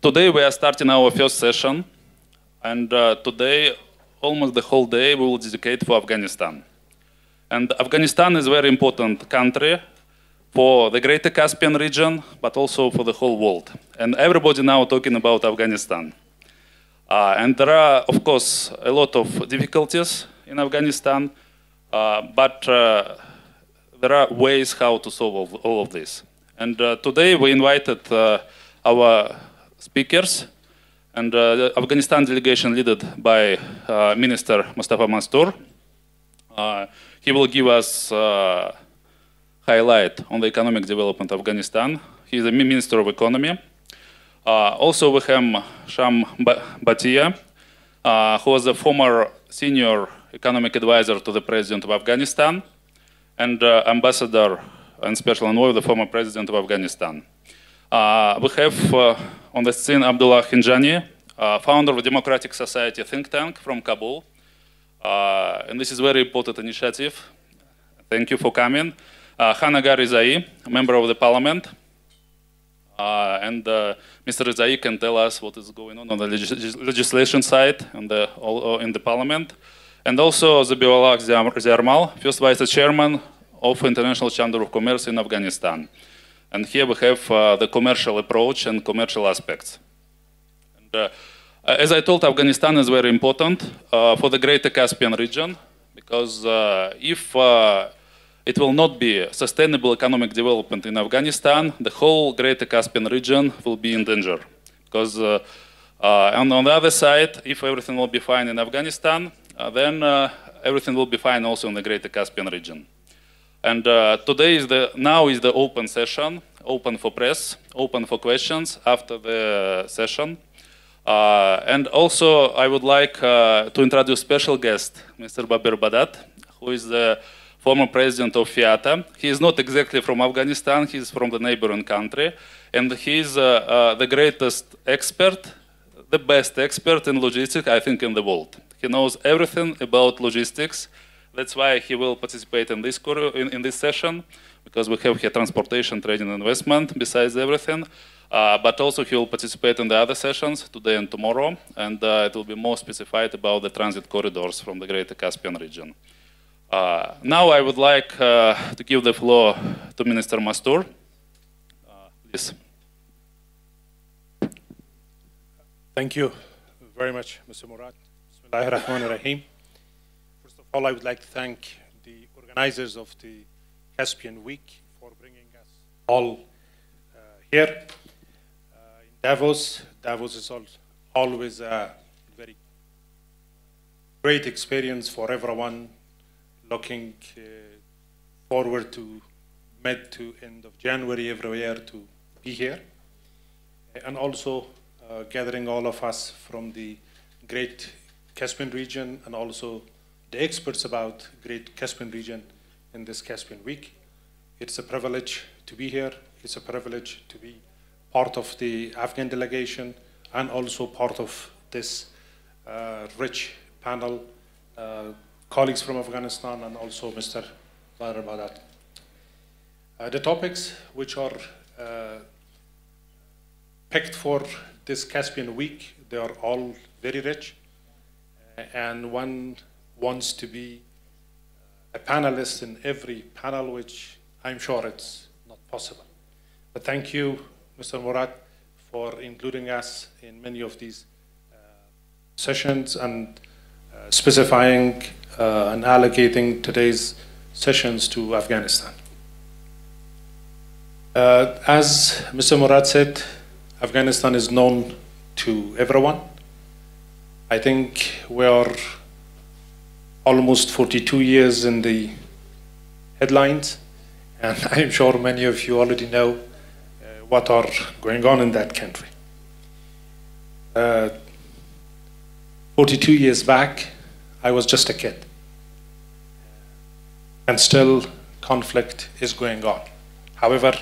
Today we are starting our first session, and today, almost the whole day, we will dedicate for Afghanistan. And Afghanistan is a very important country for the greater Caspian region, but also for the whole world. And everybody now talking about Afghanistan. And there are, of course, a lot of difficulties in Afghanistan, but there are ways how to solve all of this. And today we invited our speakers, and the Afghanistan delegation led by Minister Mustafa Mastoor. He will give us highlight on the economic development of Afghanistan. He is the Minister of Economy. Also we have Sham Bathija, who was the former senior economic advisor to the President of Afghanistan, and Ambassador and Special Envoy of the former President of Afghanistan. We have on the scene Abdullah Khenjani, founder of Democratic Society think tank from Kabul. And this is a very important initiative. Thank you for coming. Agha Rezayee, member of the parliament. And Mr. Rezayee can tell us what is going on the legislation side and in the parliament. And also Zabihullah Ziarmal, first vice chairman of International Chamber of Commerce in Afghanistan. And here we have the commercial approach and commercial aspects. And, as I told, Afghanistan is very important for the greater Caspian region, because if it will not be sustainable economic development in Afghanistan, the whole greater Caspian region will be in danger. Because on the other side, if everything will be fine in Afghanistan, then everything will be fine also in the greater Caspian region. And today now is the open session, open for press, open for questions after the session. And also I would like to introduce special guest, Mr. Badat, who is the former president of FIATA. He is not exactly from Afghanistan, he is from the neighboring country, and he is the greatest expert, the best expert in logistics, I think, in the world. He knows everything about logistics. That's why he will participate in this session, because we have here transportation, trading, investment, besides everything. But also he will participate in the other sessions today and tomorrow, and it will be more specified about the transit corridors from the greater Caspian region. Now I would like to give the floor to Minister Mastoor. Please. Thank you very much, Mr. Murad. Bismillahirrahmanirrahim. First of all, I would like to thank the organizers of the Caspian Week for bringing us all here. In Davos is always a very great experience for everyone, looking forward to mid to end of January every year to be here. And also gathering all of us from the Great Caspian region, and also the experts about Great Caspian region in this Caspian Week. It's a privilege to be here. It's a privilege to be part of the Afghan delegation and also part of this rich panel, colleagues from Afghanistan and also Mr. Badat. The topics which are picked for this Caspian Week, they are all very rich, and one wants to be a panelist in every panel, which I'm sure it's not possible. But thank you, Mr. Murad, for including us in many of these sessions and specifying and allocating today's sessions to Afghanistan. As Mr. Murad said, Afghanistan is known to everyone. I think we are almost 42 years in the headlines, and I'm sure many of you already know what are going on in that country. 42 years back, I was just a kid, and still conflict is going on. However,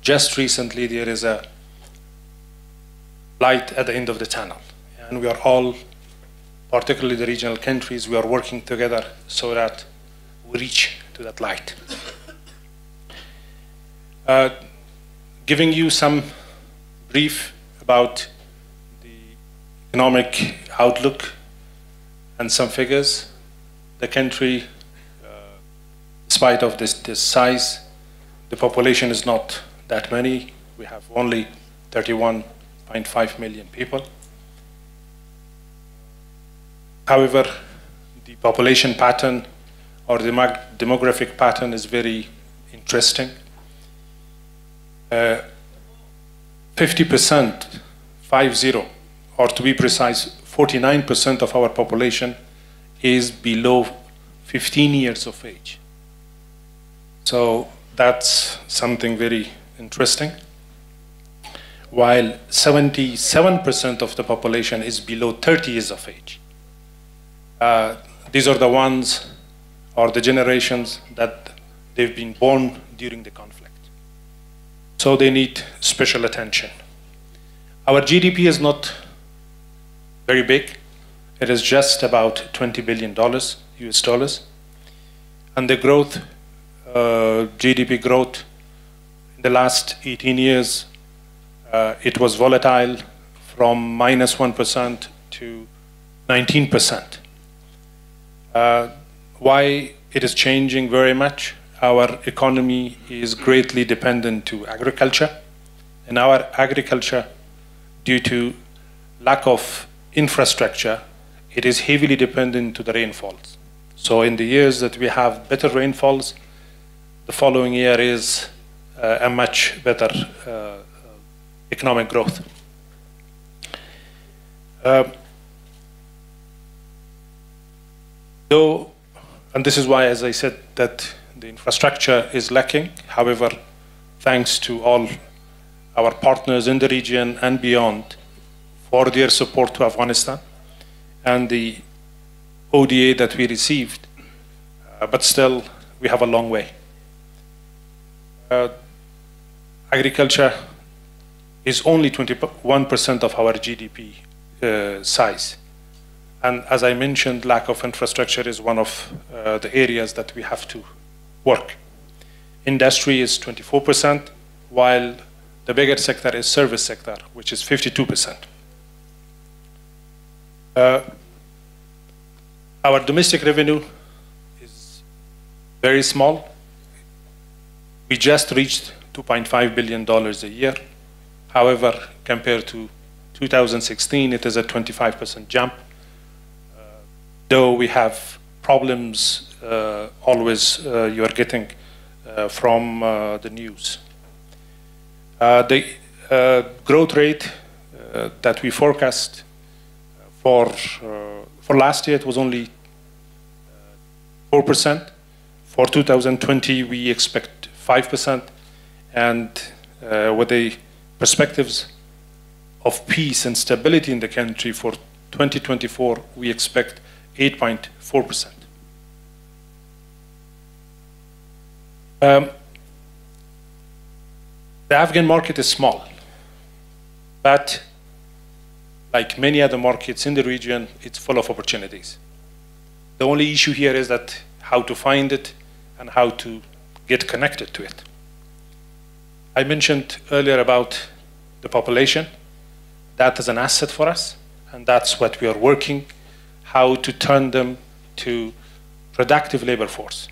just recently there is a light at the end of the tunnel, and we are all, particularly the regional countries, we are working together so that we reach to that light. Giving you some brief about economic outlook and some figures. The country, in spite of this size, the population is not that many. We have only 31.5 million people. However, the population pattern or the demographic pattern is very interesting. 50%, 50, or to be precise, 49% of our population is below 15 years of age. So that's something very interesting. While 77% of the population is below 30 years of age. These are the ones or the generations that they've been born during the conflict. So they need special attention. Our GDP is not very big. It is just about $20 billion US dollars. And the growth, GDP growth, in the last 18 years, it was volatile from -1% to 19%. Why it is changing very much? Our economy is greatly dependent to agriculture. And our agriculture, due to lack of infrastructure, it is heavily dependent to the rainfalls. So in the years that we have better rainfalls, the following year is a much better economic growth. Though, and this is why, as I said, that the infrastructure is lacking. However, thanks to all our partners in the region and beyond for their support to Afghanistan and the ODA that we received, but still we have a long way. Agriculture is only 21% of our GDP size. And as I mentioned, lack of infrastructure is one of the areas that we have to work. Industry is 24%, while the bigger sector is service sector, which is 52%. Our domestic revenue is very small. We just reached $2.5 billion a year. However, compared to 2016, it is a 25% jump. Though we have problems always you are getting from the news. The growth rate that we forecast for last year, it was only 4%. For 2020, we expect 5%. And with the perspectives of peace and stability in the country for 2024, we expect 8.4%. The Afghan market is small, but like many other markets in the region, it's full of opportunities. The only issue here is that how to find it and how to get connected to it. I mentioned earlier about the population. That is an asset for us, and that's what we are working, how to turn them to productive labor force.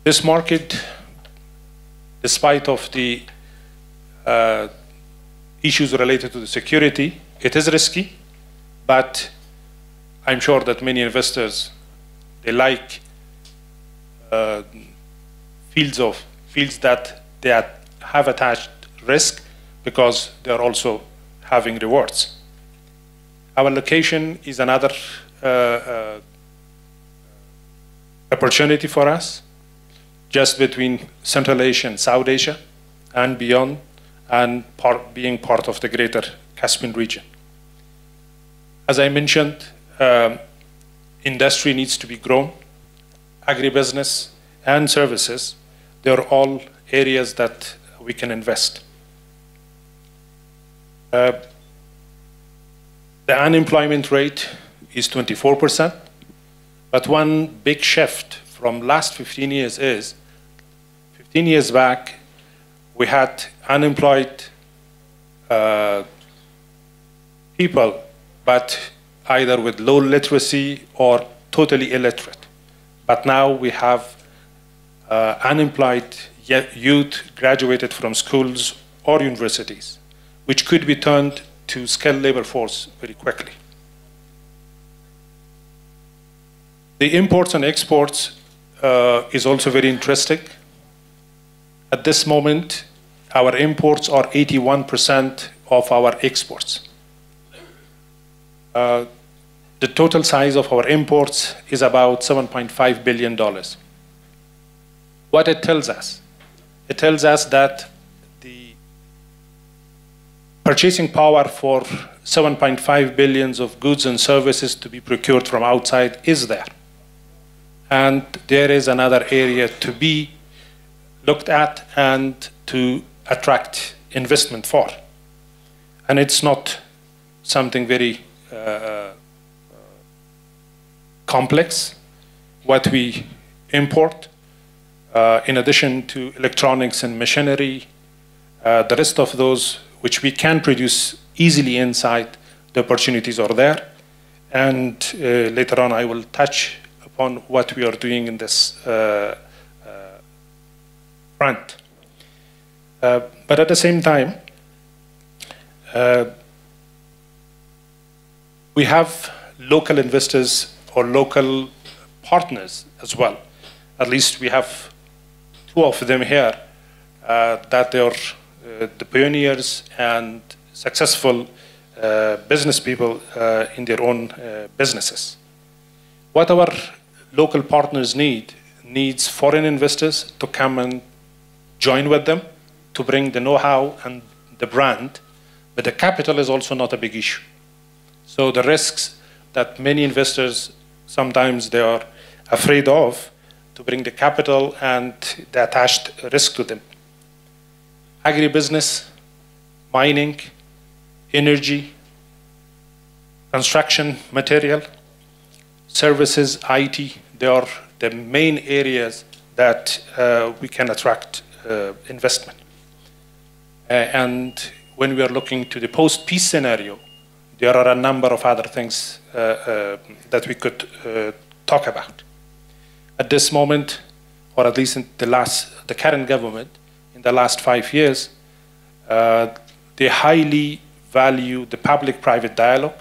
This market, despite of the issues related to the security, it is risky, but I'm sure that many investors, they like fields that they have attached risk because they are also having rewards. Our location is another opportunity for us, just between Central Asia and South Asia and beyond, and being part of the greater Caspian region. As I mentioned, industry needs to be grown. Agribusiness and services, they're all areas that we can invest. The unemployment rate is 24%, but one big shift from last 15 years is, 15 years back, we had unemployed people, but either with low literacy or totally illiterate. But now we have unemployed youth graduated from schools or universities, which could be turned to skilled labor force very quickly. The imports and exports is also very interesting. At this moment, our imports are 81% of our exports. The total size of our imports is about $7.5 billion. What it tells us? It tells us that the purchasing power for 7.5 billion of goods and services to be procured from outside is there. And there is another area to be looked at and to attract investment for. And it's not something very complex, what we import. In addition to electronics and machinery, the rest of those which we can produce easily inside, the opportunities are there. And later on, I will touch upon what we are doing in this front. But at the same time, we have local investors or local partners as well. At least we have two of them here that they are the pioneers and successful business people in their own businesses. What our local partners needs foreign investors to come and join with them to bring the know-how and the brand, but the capital is also not a big issue. So the risks that many investors sometimes they are afraid of to bring the capital and the attached risk to them. Agribusiness, mining, energy, construction material, services, IT, they are the main areas that we can attract investment. And when we are looking to the post-peace scenario, there are a number of other things that we could talk about. At this moment, or at least in the current government, in the last 5 years, they highly value the public-private dialogue.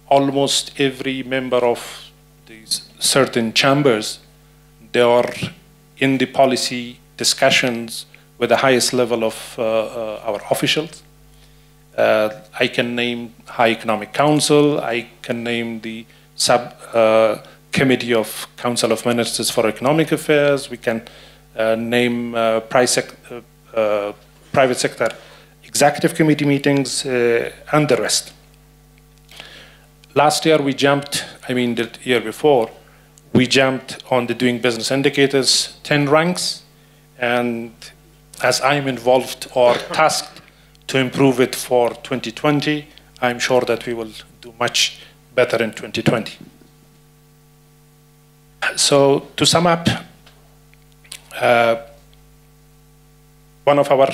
Almost every member of these certain chambers, they are in the policy discussions with the highest level of our officials. I can name High Economic Council, I can name the Committee of Council of Ministers for Economic Affairs, we can name private sector executive committee meetings, and the rest. Last year we jumped, the year before, we jumped on the Doing Business Indicators 10 ranks, and as I'm involved or tasked to improve it for 2020, I'm sure that we will do much better in 2020. So to sum up, one of our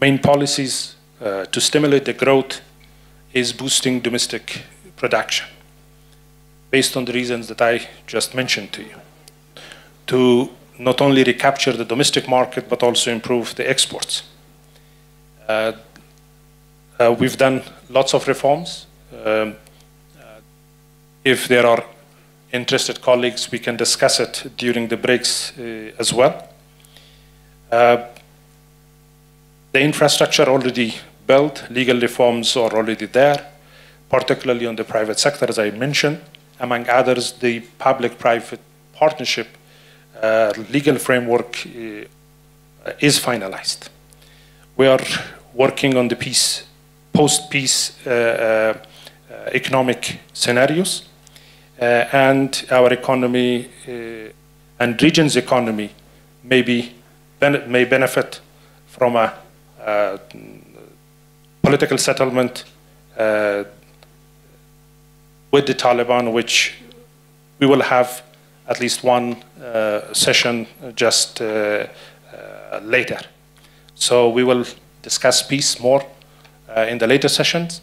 main policies to stimulate the growth is boosting domestic production, based on the reasons that I just mentioned to you, to not only recapture the domestic market, but also improve the exports. We've done lots of reforms. If there are interested colleagues, we can discuss it during the breaks as well. The infrastructure already built, legal reforms are already there, particularly on the private sector, as I mentioned. Among others, the public-private partnership legal framework is finalized. We are working on the post-peace economic scenarios, and our economy and region's economy may benefit from a political settlement with the Taliban, which we will have at least one session just later. So we will discuss peace more in the later sessions.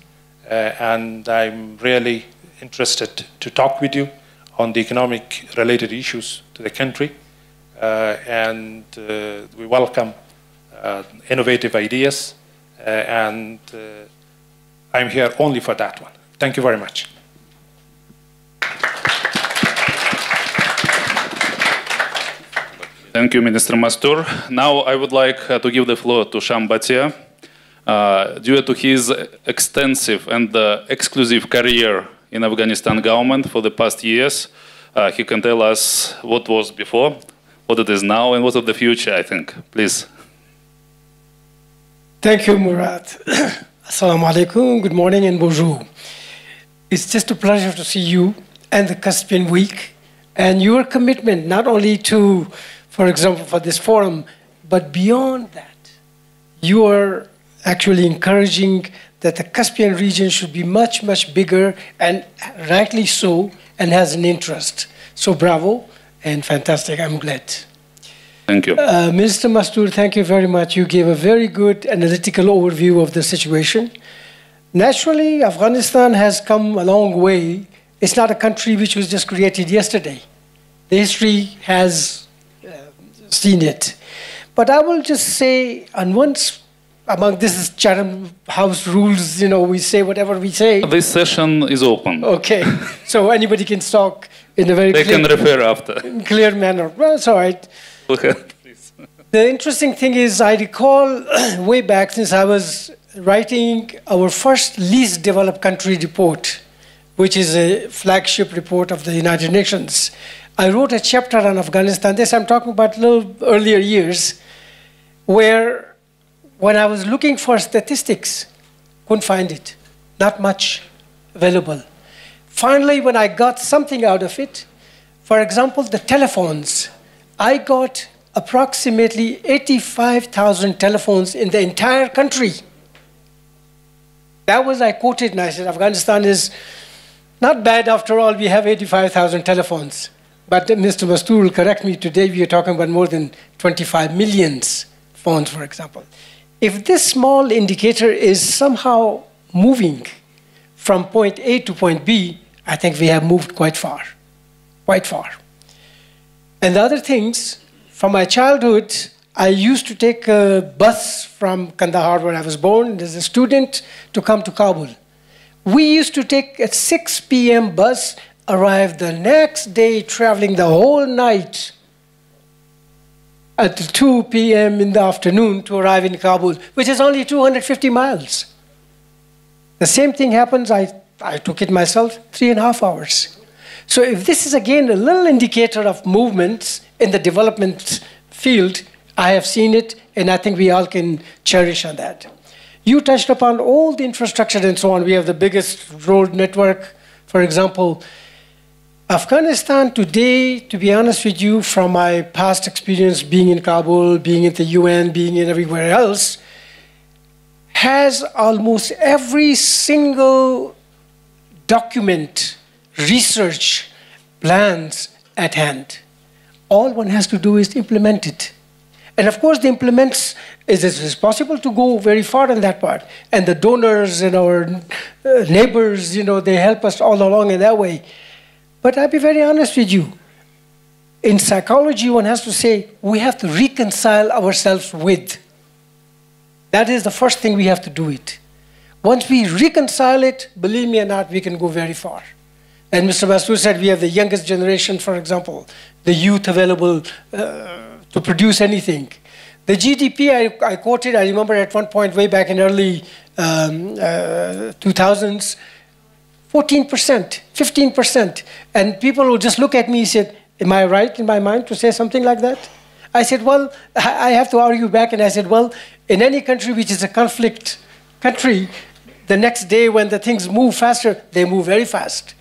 And I'm really interested to talk with you on the economic related issues to the country. And we welcome innovative ideas. And I'm here only for that one. Thank you very much. Thank you, Minister Mastoor. Now I would like to give the floor to Sham Bathija. Due to his extensive and exclusive career in Afghanistan government for the past years, he can tell us what was before, what it is now, and what of the future, I think. Please. Thank you, Murad. Assalamu alaikum, good morning and bonjour. It's just a pleasure to see you and the Caspian Week and your commitment not only to, for example, for this forum, but beyond that. You are actually encouraging that the Caspian region should be much, much bigger, and rightly so, and has an interest. So bravo and fantastic, I'm glad. Thank you. Minister Mastoor, thank you very much. You gave a very good analytical overview of the situation. Naturally, Afghanistan has come a long way. It's not a country which was just created yesterday. The history has seen it. But I will just say, and once among this is Chatham House rules, you know, we say whatever we say. This session is open. Okay, so anybody can talk in a very they clear, can refer after. Clear manner. Well, it's all right. The interesting thing is, I recall way back since I was writing our first least developed country report, which is a flagship report of the United Nations. I wrote a chapter on Afghanistan. This I'm talking about a little earlier years, where when I was looking for statistics, couldn't find it. Not much available. Finally, when I got something out of it, for example, the telephones, I got approximately 85,000 telephones in the entire country. That was, I quoted, and I said, Afghanistan is not bad after all, we have 85,000 telephones. But Mr. Mastoor will correct me, today we are talking about more than 25 million phones, for example. If this small indicator is somehow moving from point A to point B, I think we have moved quite far, quite far. And the other things, from my childhood, I used to take a bus from Kandahar, where I was born, as a student, to come to Kabul. We used to take a 6 p.m. bus, arrive the next day, traveling the whole night at 2 p.m. in the afternoon to arrive in Kabul, which is only 250 miles. The same thing happens, I took it myself, 3.5 hours. So if this is again a little indicator of movements in the development field, I have seen it, and I think we all can cherish on that. You touched upon all the infrastructure and so on. We have the biggest road network. For example, Afghanistan today, to be honest with you, from my past experience being in Kabul, being in the UN, being in everywhere else, has almost every single document, research, plans at hand. All one has to do is implement it. And of course, the implements, it's possible to go very far in that part. And the donors and our neighbors, you know, they help us all along in that way. But I'll be very honest with you. In psychology, one has to say, we have to reconcile ourselves with. That is the first thing we have to do it. Once we reconcile it, believe me or not, we can go very far. And Mr. Mastoor said we have the youngest generation, for example, the youth available to produce anything. The GDP I quoted, I remember at one point way back in early 2000s, 14%, 15%. And people would just look at me and said, am I right in my mind to say something like that? I said, well, I have to argue back. And I said, well, in any country which is a conflict country, the next day when the things move faster, they move very fast.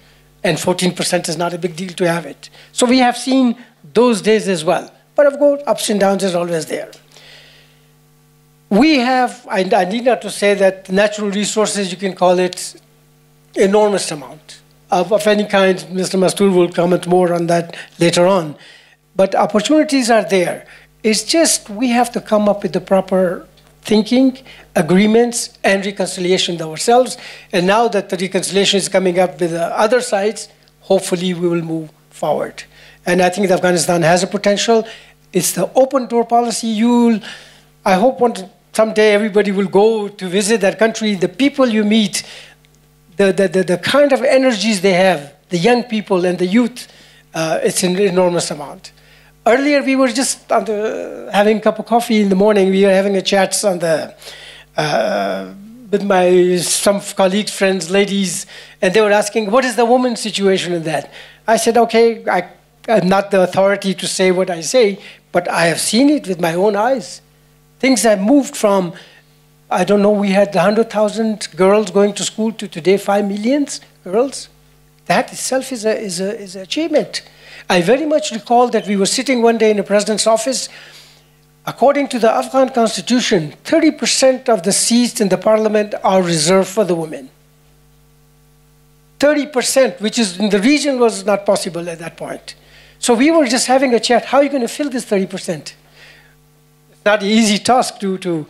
And 14% is not a big deal to have it. So we have seen those days as well. But of course, ups and downs is always there. We have, I need not to say that natural resources, you can call it enormous amount of any kind. Mr. Mastoor will comment more on that later on. But opportunities are there. It's just we have to come up with the proper thinking, agreements, and reconciliation ourselves. And now that the reconciliation is coming up with the other sides, hopefully we will move forward. And I think that Afghanistan has a potential. It's the open door policy. I hope someday everybody will go to visit that country. The people you meet, the kind of energies they have, the young people and the youth, it's an enormous amount. Earlier, we were just having a cup of coffee in the morning. We were having a chat with some colleagues, friends, ladies, and they were asking, what is the woman's situation in that? I said, okay, I'm not the authority to say what I say, but I have seen it with my own eyes. Things have moved from, I don't know, we had 100,000 girls going to school to today 5 million girls. That itself is an achievement. I very much recall that we were sitting one day in the president's office. According to the Afghan constitution, 30% of the seats in the parliament are reserved for the women. 30%, which is in the region was not possible at that point. So we were just having a chat, how are you going to fill this 30%? It's not an easy task to.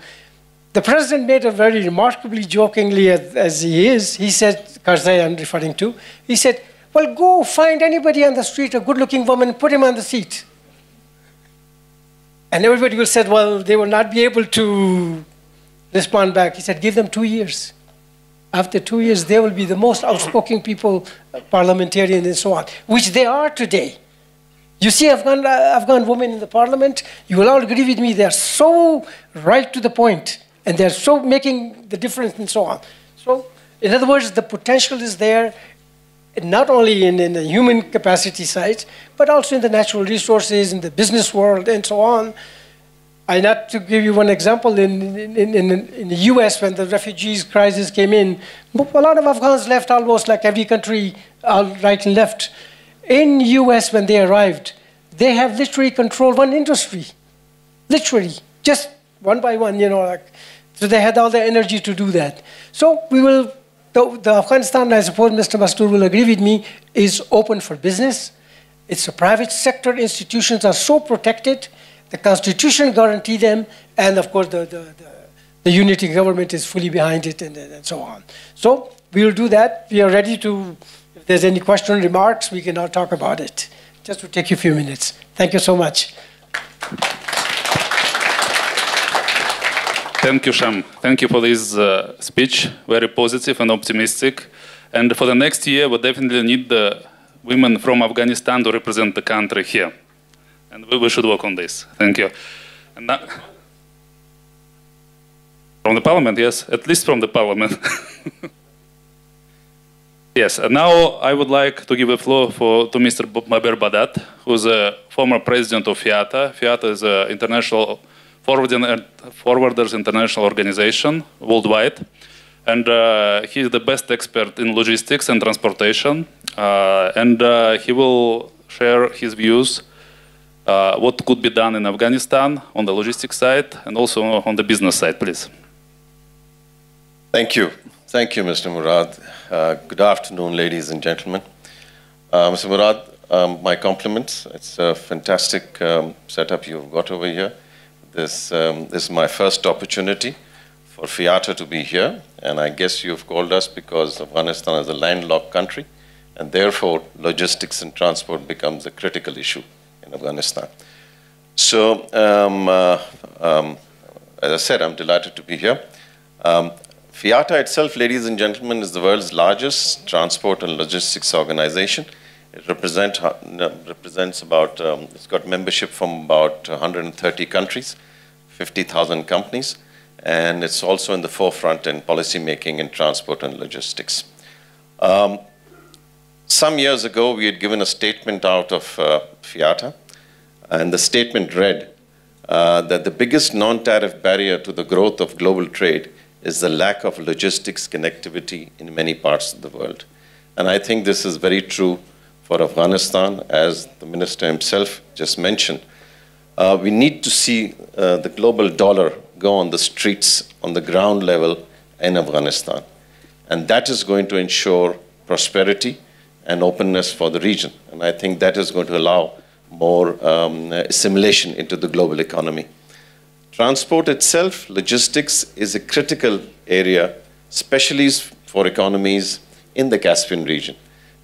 The president made a very remarkably jokingly, as he is, he said, Karzai I'm referring to, he said, well, go find anybody on the street, a good-looking woman, put him on the seat. And everybody will say, well, they will not be able to respond back. He said, give them 2 years. After 2 years, they will be the most outspoken people, parliamentarians and so on, which they are today. You see Afghan women in the parliament, you will all agree with me, they're so right to the point, and they're so making the difference and so on. So, in other words, the potential is there, not only in the human capacity side, but also in the natural resources, in the business world, and so on. Not to give you one example, in the US, when the refugees crisis came in, a lot of Afghans left almost like every country, right and left. In US, when they arrived, they have literally controlled one industry. Literally, just one by one, so they had all the energy to do that. So we will, the Afghanistan, I suppose Mr. Mastoor will agree with me, is open for business. It's a private sector. Institutions are so protected. The Constitution guarantees them. And of course, the unity government is fully behind it and so on. So we will do that. We are ready to, if there's any question, remarks, we can now talk about it. Just to take you a few minutes. Thank you so much. Thank you, Sham. Thank you for this speech, very positive and optimistic. And for the next year, we definitely need the women from Afghanistan to represent the country here. And we should work on this. Thank you. And now, from the parliament, yes, at least from the parliament. Yes, and now I would like to give the floor to Mr. Badat, who's a former president of FIATA. FIATA is an international forwarders international organization worldwide, and he is the best expert in logistics and transportation, and he will share his views what could be done in Afghanistan on the logistics side and also on the business side, please. Thank you. Thank you, Mr. Murad. Good afternoon, ladies and gentlemen. Mr. Murad, my compliments. It's a fantastic setup you've got over here. This is my first opportunity for FIATA to be here, and I guess you've called us because Afghanistan is a landlocked country, and therefore logistics and transport becomes a critical issue in Afghanistan. So, as I said, I'm delighted to be here. FIATA itself, ladies and gentlemen, is the world's largest transport and logistics organization. It represents about, it's got membership from about 130 countries, 50,000 companies, and it's also in the forefront in policy making in transport and logistics. Some years ago, we had given a statement out of FIATA, and the statement read that the biggest non-tariff barrier to the growth of global trade is the lack of logistics connectivity in many parts of the world. And I think this is very true for Afghanistan, as the minister himself just mentioned. We need to see the global dollar go on the streets, on the ground level in Afghanistan. And that is going to ensure prosperity and openness for the region. And I think that is going to allow more assimilation into the global economy. Transport itself, logistics, is a critical area, especially for economies in the Caspian region.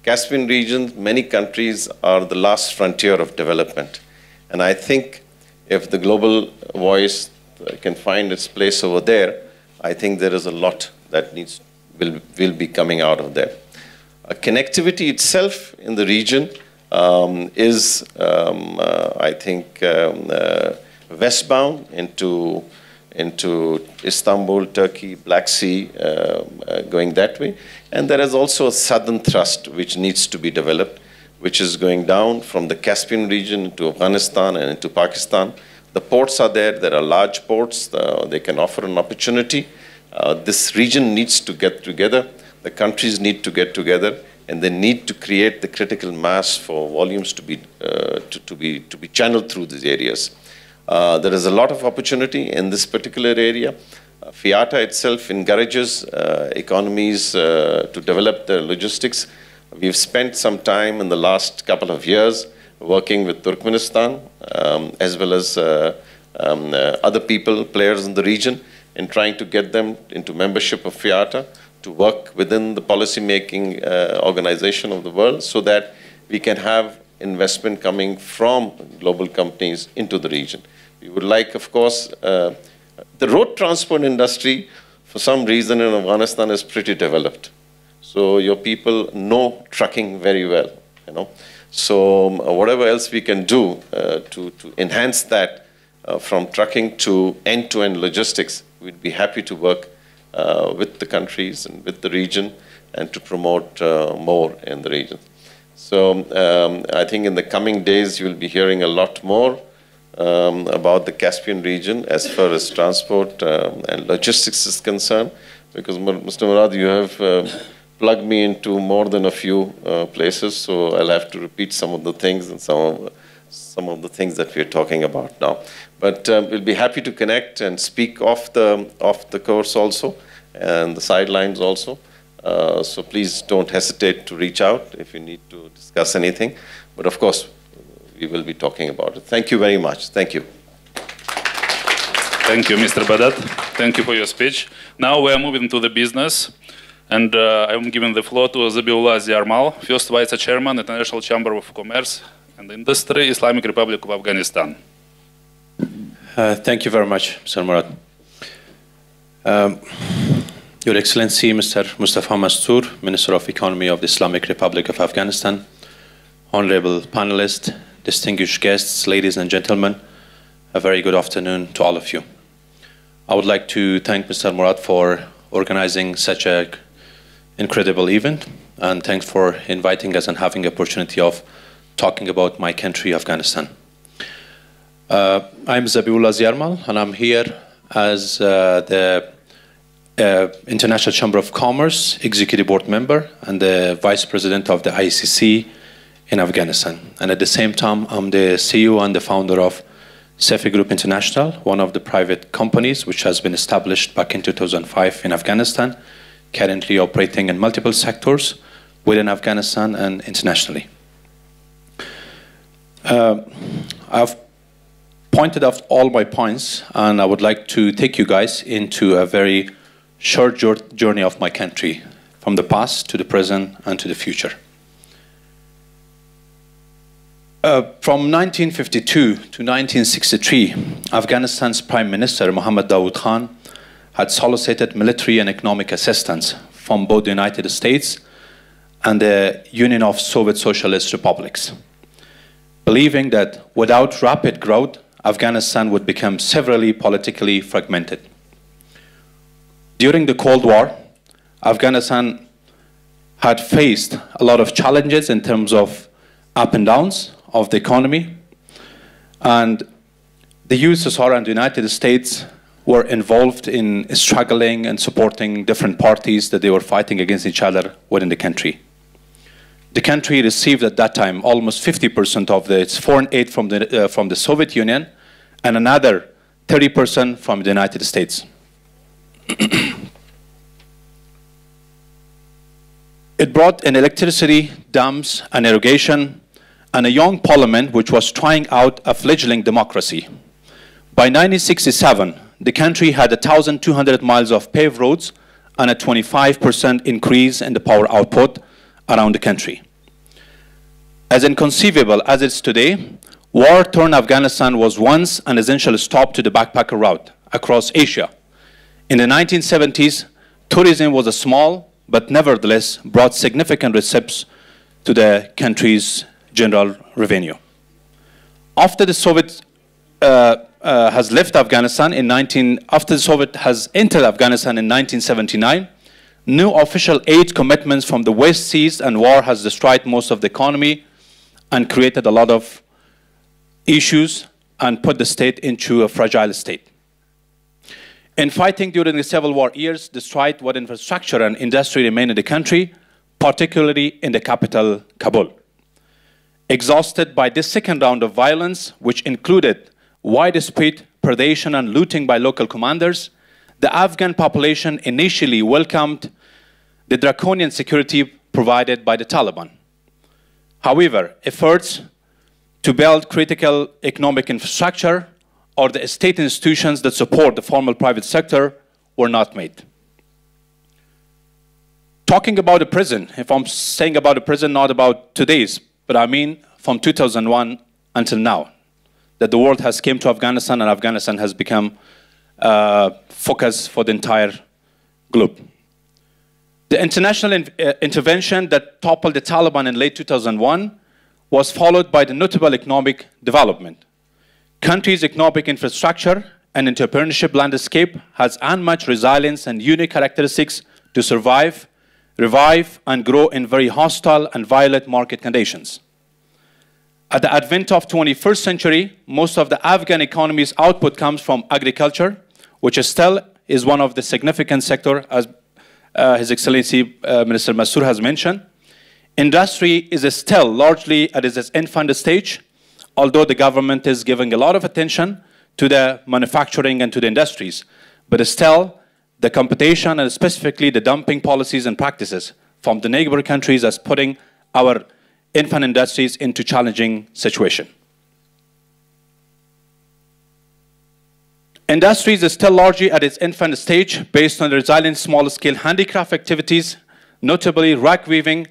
Caspian region, many countries are the last frontier of development. And I think if the global voice can find its place over there, I think there is a lot that will be coming out of there. Connectivity itself in the region is, I think, westbound into Istanbul, Turkey, Black Sea, going that way. And there is also a southern thrust which needs to be developed, which is going down from the Caspian region into Afghanistan and into Pakistan. The ports are there. There are large ports. They can offer an opportunity. This region needs to get together. The countries need to get together, and they need to create the critical mass for volumes to be channeled through these areas. There is a lot of opportunity in this particular area. FIATA itself encourages economies to develop their logistics. We've spent some time in the last couple of years working with Turkmenistan, as well as other players in the region, in trying to get them into membership of FIATA, to work within the policy-making organization of the world, so that we can have investment coming from global companies into the region. We would like, of course, the road transport industry, for some reason in Afghanistan, is pretty developed. So your people know trucking very well, you know. So whatever else we can do to enhance that from trucking to end-to-end logistics, we'd be happy to work with the countries and with the region, and to promote more in the region. So I think in the coming days you'll be hearing a lot more about the Caspian region as far as transport and logistics is concerned, because Mr. Murad, you have plugged me into more than a few places, so I'll have to repeat some of the things and some of the things that we're talking about now. But we'll be happy to connect and speak off the course also, and the sidelines also. So please don't hesitate to reach out if you need to discuss anything. But of course, we will be talking about it. Thank you very much. Thank you. Thank you, Mr. Badat. Thank you for your speech. Now we are moving to the business. And I'm giving the floor to Zabihullah Ziarmal, first Vice Chairman, International Chamber of Commerce and Industry, Islamic Republic of Afghanistan. Thank you very much, Mr. Murad. Your Excellency, Mr. Mustafa Mastoor, Minister of Economy of the Islamic Republic of Afghanistan, honorable panelists, distinguished guests, ladies and gentlemen, a very good afternoon to all of you. I would like to thank Mr. Murad for organizing such an incredible event, and thanks for inviting us and having the opportunity of talking about my country, Afghanistan. I'm Zabihullah Ziarmal, and I'm here as the International Chamber of Commerce Executive Board member and the Vice President of the ICC in Afghanistan. And at the same time, I'm the CEO and the founder of Cefi Group International, one of the private companies which has been established back in 2005 in Afghanistan, currently operating in multiple sectors within Afghanistan and internationally. I've pointed out all my points, and I would like to take you guys into a very short journey of my country, from the past to the present and to the future. From 1952 to 1963, Afghanistan's Prime Minister Mohammad Dawood Khan had solicited military and economic assistance from both the United States and the Union of Soviet Socialist Republics, believing that without rapid growth, Afghanistan would become severely politically fragmented. During the Cold War, Afghanistan had faced a lot of challenges in terms of up and downs of the economy, and the USSR and the United States were involved in struggling and supporting different parties that they were fighting against each other within the country. The country received at that time almost 50% of its foreign aid from the Soviet Union, and another 30% from the United States. It brought in electricity, dams, and irrigation, and a young parliament which was trying out a fledgling democracy. By 1967, the country had 1,200 miles of paved roads and a 25% increase in the power output around the country. As inconceivable as it's today, war-torn Afghanistan was once an essential stop to the backpacker route across Asia. In the 1970s, tourism was a small, but nevertheless brought significant receipts to the country's general revenue. After the Soviet has left Afghanistan after the Soviet has entered Afghanistan in 1979, new official aid commitments from the West ceased, and war has destroyed most of the economy and created a lot of issues and put the state into a fragile state. In fighting during the civil war years, destroyed what infrastructure and industry remained in the country, particularly in the capital, Kabul. Exhausted by this second round of violence, which included widespread predation and looting by local commanders, the Afghan population initially welcomed the draconian security provided by the Taliban. However, efforts to build critical economic infrastructure or the state institutions that support the formal private sector were not made. Talking about the prison, if I'm saying about the prison, not about today's, but I mean from 2001 until now, that the world has come to Afghanistan and Afghanistan has become focus for the entire globe. The international intervention that toppled the Taliban in late 2001 was followed by the notable economic development. Country's economic infrastructure and entrepreneurship landscape has unmatched resilience and unique characteristics to survive, revive, and grow in very hostile and violent market conditions. At the advent of 21st century, most of the Afghan economy's output comes from agriculture, which still is one of the significant sectors, as His Excellency Minister Mastoor has mentioned. Industry is still largely at its infant stage, although the government is giving a lot of attention to the manufacturing and to the industries. But still, the competition and specifically the dumping policies and practices from the neighbor countries is putting our infant industries into challenging situation. Industries is still largely at its infant stage based on the resilient small-scale handicraft activities, notably rock weaving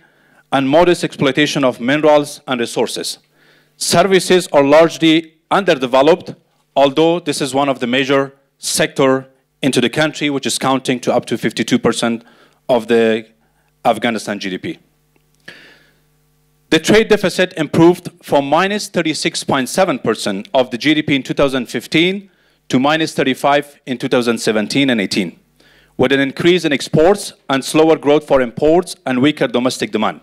and modest exploitation of minerals and resources. Services are largely underdeveloped, although this is one of the major sectors into the country, which is counting to up to 52% of the Afghanistan GDP. The trade deficit improved from minus 36.7% of the GDP in 2015 to minus 35 in 2017 and 18, with an increase in exports and slower growth for imports and weaker domestic demand,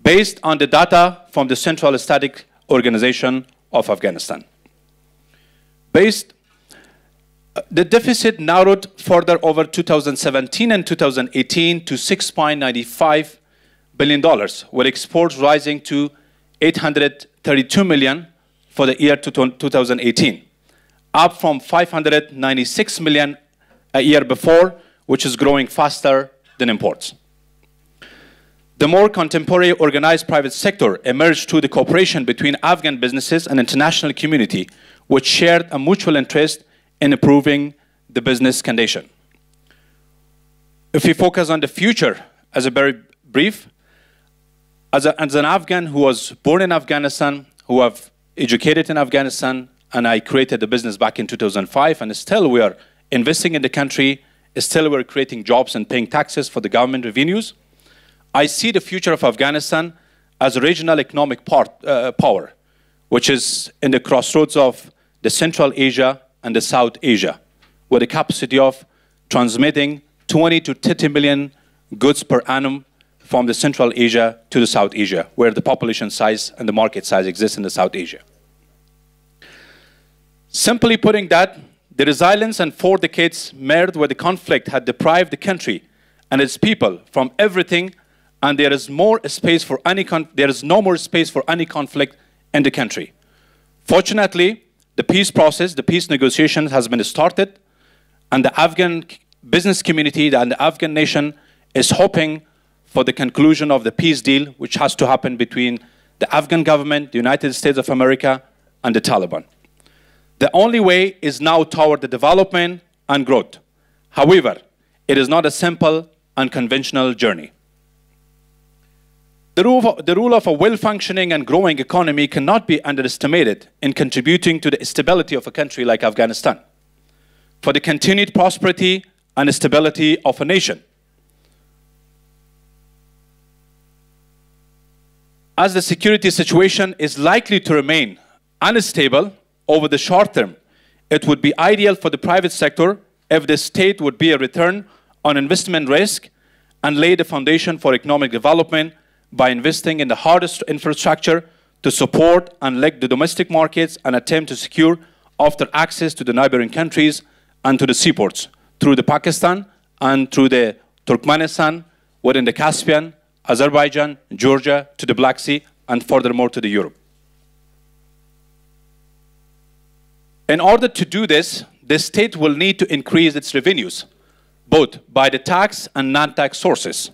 based on the data from the Central Statistic Organization of Afghanistan. The deficit narrowed further over 2017 and 2018 to $6.95 billion, with exports rising to $832 million for the year 2018, up from $596 million a year before, which is growing faster than imports. The more contemporary organized private sector emerged through the cooperation between Afghan businesses and international community, which shared a mutual interest in improving the business condition. If we focus on the future as a very brief, as an Afghan who was born in Afghanistan, who have educated in Afghanistan, and I created the business back in 2005, and still we are investing in the country, still we're creating jobs and paying taxes for the government revenues. I see the future of Afghanistan as a regional economic power, which is in the crossroads of the Central Asia and the South Asia, with a capacity of transmitting 20 to 30 million goods per annum from the Central Asia to the South Asia, where the population size and the market size exists in the South Asia. Simply putting that, the resilience and 4 decades marred with the conflict had deprived the country and its people from everything, and there is no more space for any conflict in the country. Fortunately, the peace process, the peace negotiations has been started, and the Afghan business community and the Afghan nation is hoping for the conclusion of the peace deal, which has to happen between the Afghan government, the United States of America, and the Taliban. The only way is now toward the development and growth. However, it is not a simple and conventional journey. The role of a well-functioning and growing economy cannot be underestimated in contributing to the stability of a country like Afghanistan, for the continued prosperity and stability of a nation. As the security situation is likely to remain unstable over the short term, it would be ideal for the private sector if the state would be a return on investment risk and lay the foundation for economic development by investing in the hardest infrastructure to support and leg the domestic markets and attempt to secure after access to the neighboring countries and to the seaports through the Pakistan and through the Turkmenistan, within the Caspian, Azerbaijan, Georgia, to the Black Sea, and furthermore to the Europe. In order to do this, the state will need to increase its revenues, both by the tax and non-tax sources.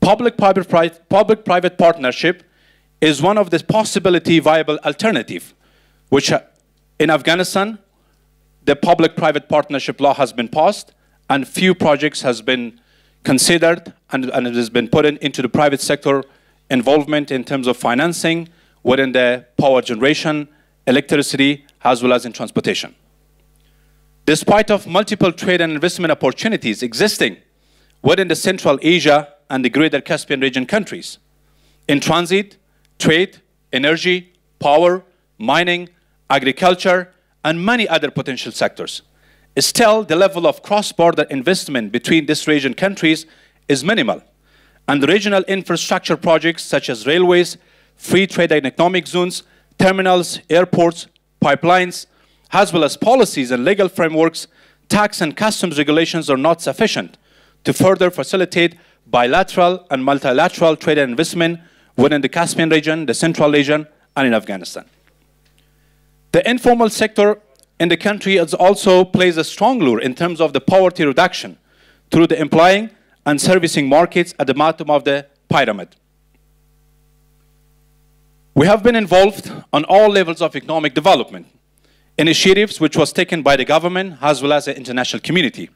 Public-private partnership is one of the possibility viable alternative, which in Afghanistan, the public-private partnership law has been passed and few projects has been considered and it has been put into the private sector involvement in terms of financing within the power generation, electricity, as well as in transportation. Despite of multiple trade and investment opportunities existing within the Central Asia and the greater Caspian region countries, in transit, trade, energy, power, mining, agriculture, and many other potential sectors, still the level of cross-border investment between this region countries is minimal, and the regional infrastructure projects such as railways, free trade and economic zones, terminals, airports, pipelines, as well as policies and legal frameworks, tax and customs regulations are not sufficient to further facilitate bilateral and multilateral trade and investment within the Caspian region, the Central Asian, and in Afghanistan. The informal sector in the country also plays a strong role in terms of the poverty reduction through the employing and servicing markets at the bottom of the pyramid. We have been involved on all levels of economic development, initiatives which was taken by the government as well as the international community,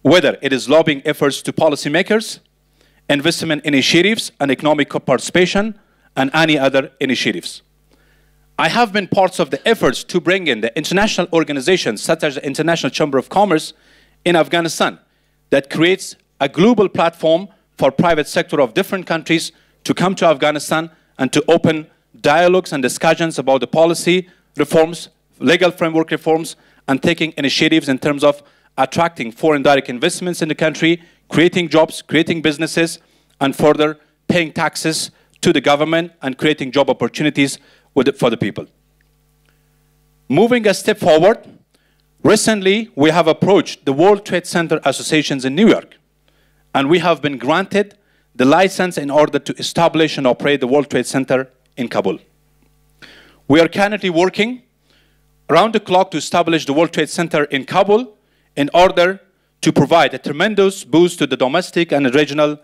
whether it is lobbying efforts to policymakers, investment initiatives and economic participation, and any other initiatives. I have been parts of the efforts to bring in the international organizations such as the International Chamber of Commerce in Afghanistan that creates a global platform for private sector of different countries to come to Afghanistan and to open dialogues and discussions about the policy reforms, legal framework reforms, and taking initiatives in terms of attracting foreign direct investments in the country, creating jobs, creating businesses, and further paying taxes to the government and creating job opportunities for the people. Moving a step forward, recently we have approached the World Trade Center associations in New York, and we have been granted the license in order to establish and operate the World Trade Center in Kabul. We are currently working around the clock to establish the World Trade Center in Kabul in order to provide a tremendous boost to the domestic and regional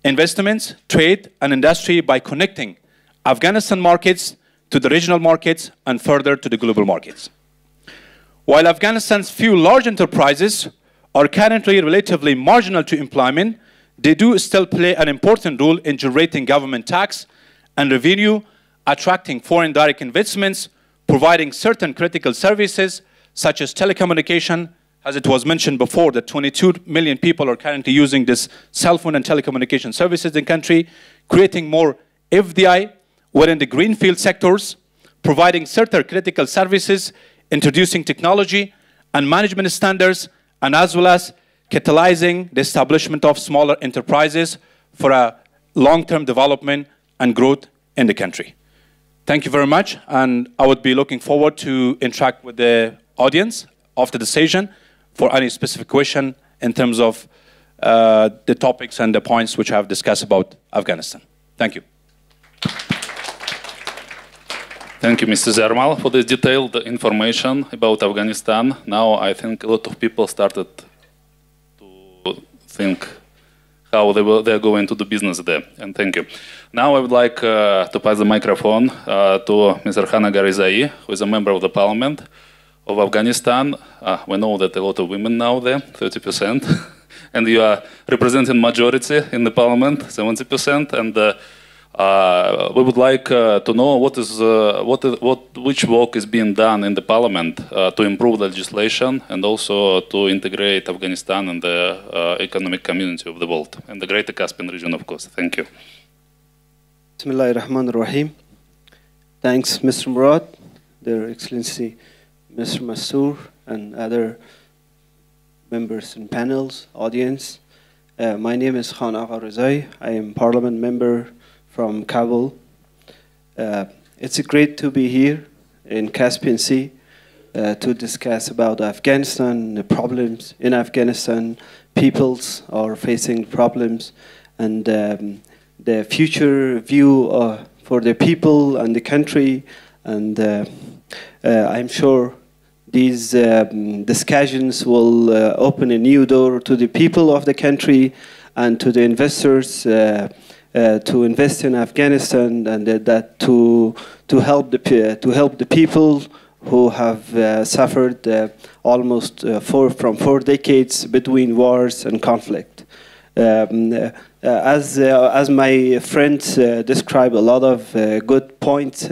investments, trade, and industry by connecting Afghanistan markets to the regional markets and further to the global markets. While Afghanistan's few large enterprises are currently relatively marginal to employment, they do still play an important role in generating government tax and revenue, attracting foreign direct investments, providing certain critical services such as telecommunication. As it was mentioned before, that 22 million people are currently using this cell phone and telecommunication services in the country, creating more FDI within the greenfield sectors, providing certain critical services, introducing technology and management standards, and as well as catalyzing the establishment of smaller enterprises for a long-term development and growth in the country. Thank you very much, and I would be looking forward to interact with the audience after the session for any specific question in terms of the topics and the points which I have discussed about Afghanistan. Thank you. Thank you, Mr. Ziarmal, for this detailed information about Afghanistan. Now I think a lot of people started to think how they're going to do business there, and thank you. Now I would like to pass the microphone to Mr. Rezayee, who is a member of the parliament, of Afghanistan. We know that a lot of women now there, 30%, and you are representing majority in the parliament, 70%. And we would like to know which work is being done in the parliament to improve the legislation and also to integrate Afghanistan in the economic community of the world and the Greater Caspian region, of course. Thank you. Bismillahirrahmanirrahim. Thanks, Mr. Murad, Their Excellency, Mr. Mastoor, and other members and panels, audience. My name is Khan Agha Rezayee. I am Parliament member from Kabul. It's great to be here in Caspian Sea to discuss about Afghanistan, the problems in Afghanistan. Peoples are facing problems, and the future view for the people and the country. And I'm sure these discussions will open a new door to the people of the country and to the investors to invest in Afghanistan, and that to help the people who have suffered almost from 4 decades between wars and conflict. As my friends described, a lot of good points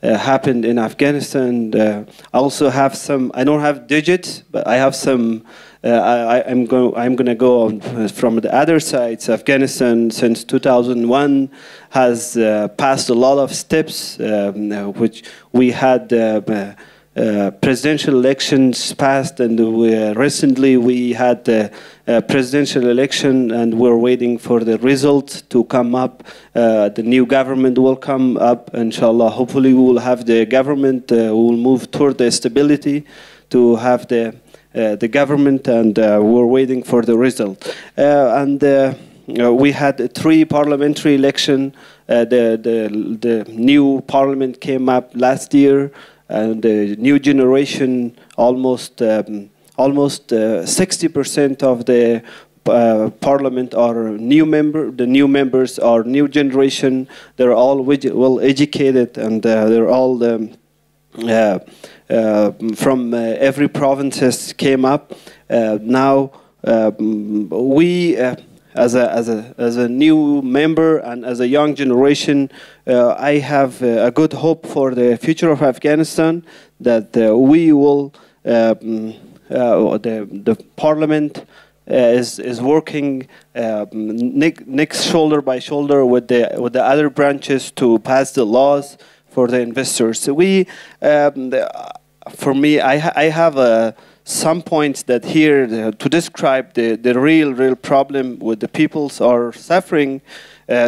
happened in Afghanistan. I also have some. I don't have digits, but I have some. I'm going to go on from the other sides. Afghanistan, since 2001, has passed a lot of steps, which we had presidential elections passed, and recently we had a presidential election, and we're waiting for the results to come up. The new government will come up, inshallah. Hopefully we will have the government, we will move toward the stability to have the government, and we're waiting for the result. We had 3 parliamentary elections. The new parliament came up last year, and the new generation, almost 60% of the parliament are new member. The new members are new generation. They're all well educated, and they're all from every provinces came up. Now we, as a new member and as a young generation, I have a good hope for the future of Afghanistan, that we will the parliament is working next shoulder by shoulder with the other branches to pass the laws for the investors. So we, for me, I have some points that here to describe the real problem with the peoples are suffering.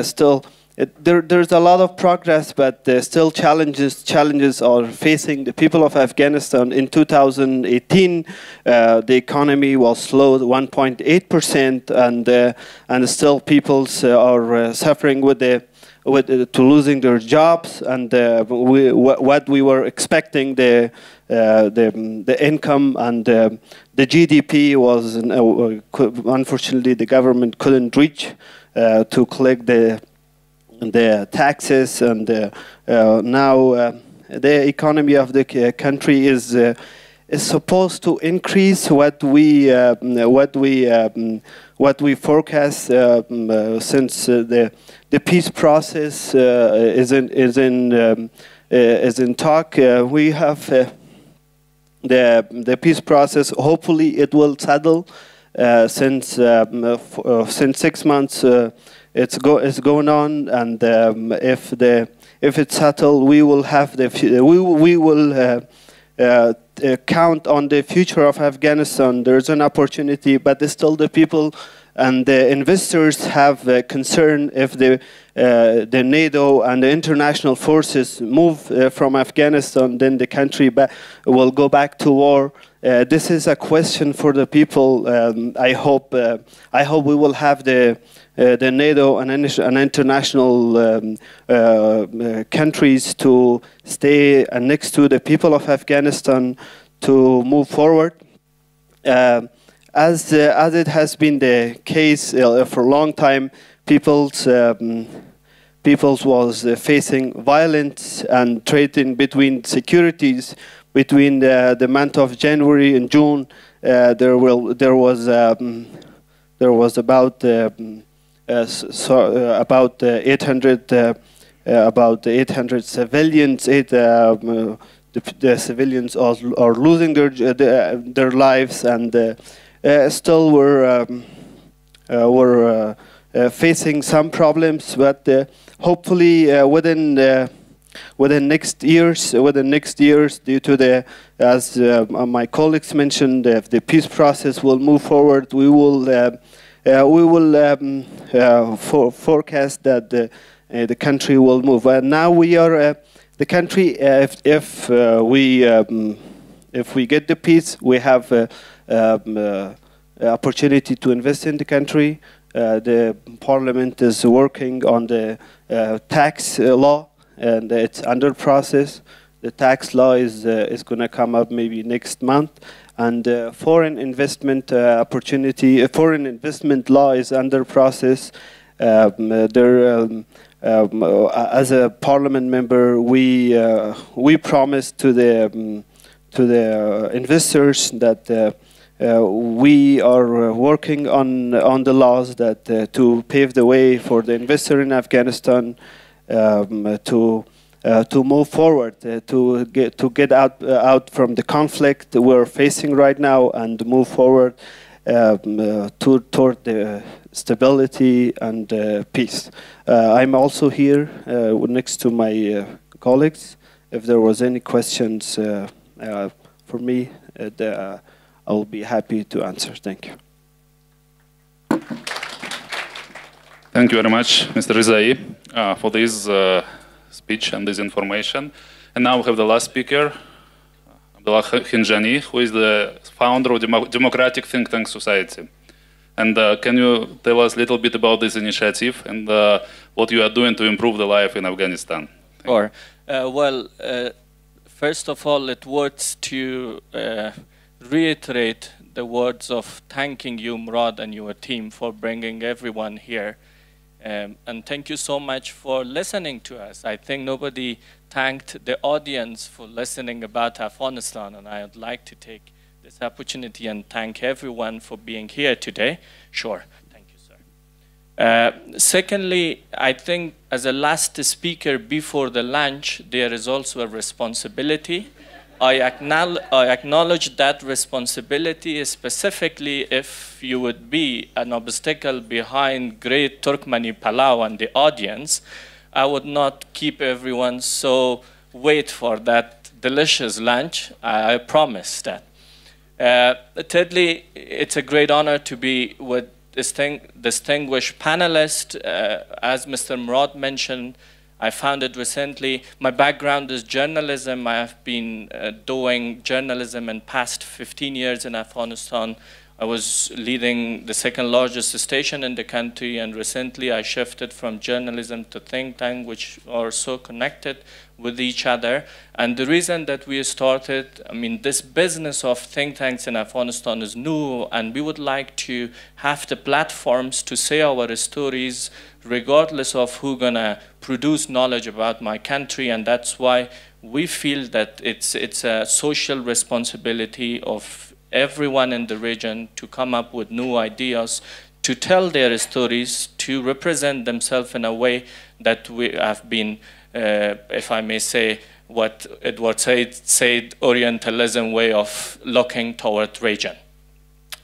Still, there's a lot of progress, but still challenges are facing the people of Afghanistan. In 2018, the economy was slow, 1.8%, and still peoples are suffering to losing their jobs, and what we were expecting, the income and the GDP was, unfortunately, the government couldn't reach to collect the taxes, and now the economy of the country is supposed to increase what we forecast since the peace process is in talk. We have the peace process. Hopefully, it will settle. Since 6 months, it's going on, and if it's settled, we will have we will count on the future of Afghanistan. There's an opportunity, but still the people and the investors have concern if the NATO and the international forces move from Afghanistan, then the country will go back to war. This is a question for the people. I hope we will have the NATO and international countries to stay next to the people of Afghanistan to move forward. As it has been the case for a long time, peoples peoples was facing violence and trading between securities. Between the month of January and June, there was about 800 civilians. The civilians are losing their lives, and still we're facing some problems. But hopefully within next years, due to as my colleagues mentioned, if the peace process will move forward, we will forecast that the country will move. Now we are the country. If we get the peace, we have opportunity to invest in the country. The parliament is working on the tax law, and it's under process. The tax law is going to come up maybe next month, and foreign investment foreign investment law is under process. As a parliament member, we promised to the investors that we are working on the laws that to pave the way for the investor in Afghanistan to move forward, to get out from the conflict we're facing right now, and move forward toward the stability and peace. I'm also here next to my colleagues. If there was any questions for me, I will be happy to answer. Thank you. Thank you very much, Mr. Rezayee, for this speech and this information. And now we have the last speaker, Abdullah Khenjani, who is the founder of Democratic Think Tank Society. And can you tell us a little bit about this initiative and what you are doing to improve the life in Afghanistan? Sure. First of all, it worth to reiterate the words of thanking you, Murad, and your team for bringing everyone here. And thank you so much for listening to us. I think nobody thanked the audience for listening about Afghanistan, and I would like to take this opportunity and thank everyone for being here today. Sure. Thank you, sir. Secondly, I think as a last speaker before the lunch, there is also a responsibility. I acknowledge that responsibility, specifically if you would be an obstacle behind Great Turkmeni Palau and the audience. I would not keep everyone so wait for that delicious lunch. I promise that. Thirdly, it's a great honor to be with distinguished panelists. As Mr. Murad mentioned, I found it recently. My background is journalism. I have been doing journalism in past 15 years in Afghanistan. I was leading the second largest station in the country, and recently I shifted from journalism to think tank, which are so connected with each other. And the reason that we started, I mean, this business of think tanks in Afghanistan is new, and we would like to have the platforms to say our stories regardless of who's gonna produce knowledge about my country. And that's why we feel that it's a social responsibility of everyone in the region to come up with new ideas, to tell their stories, to represent themselves in a way that we have been, if I may say, what Edward said, Orientalism way of looking toward region.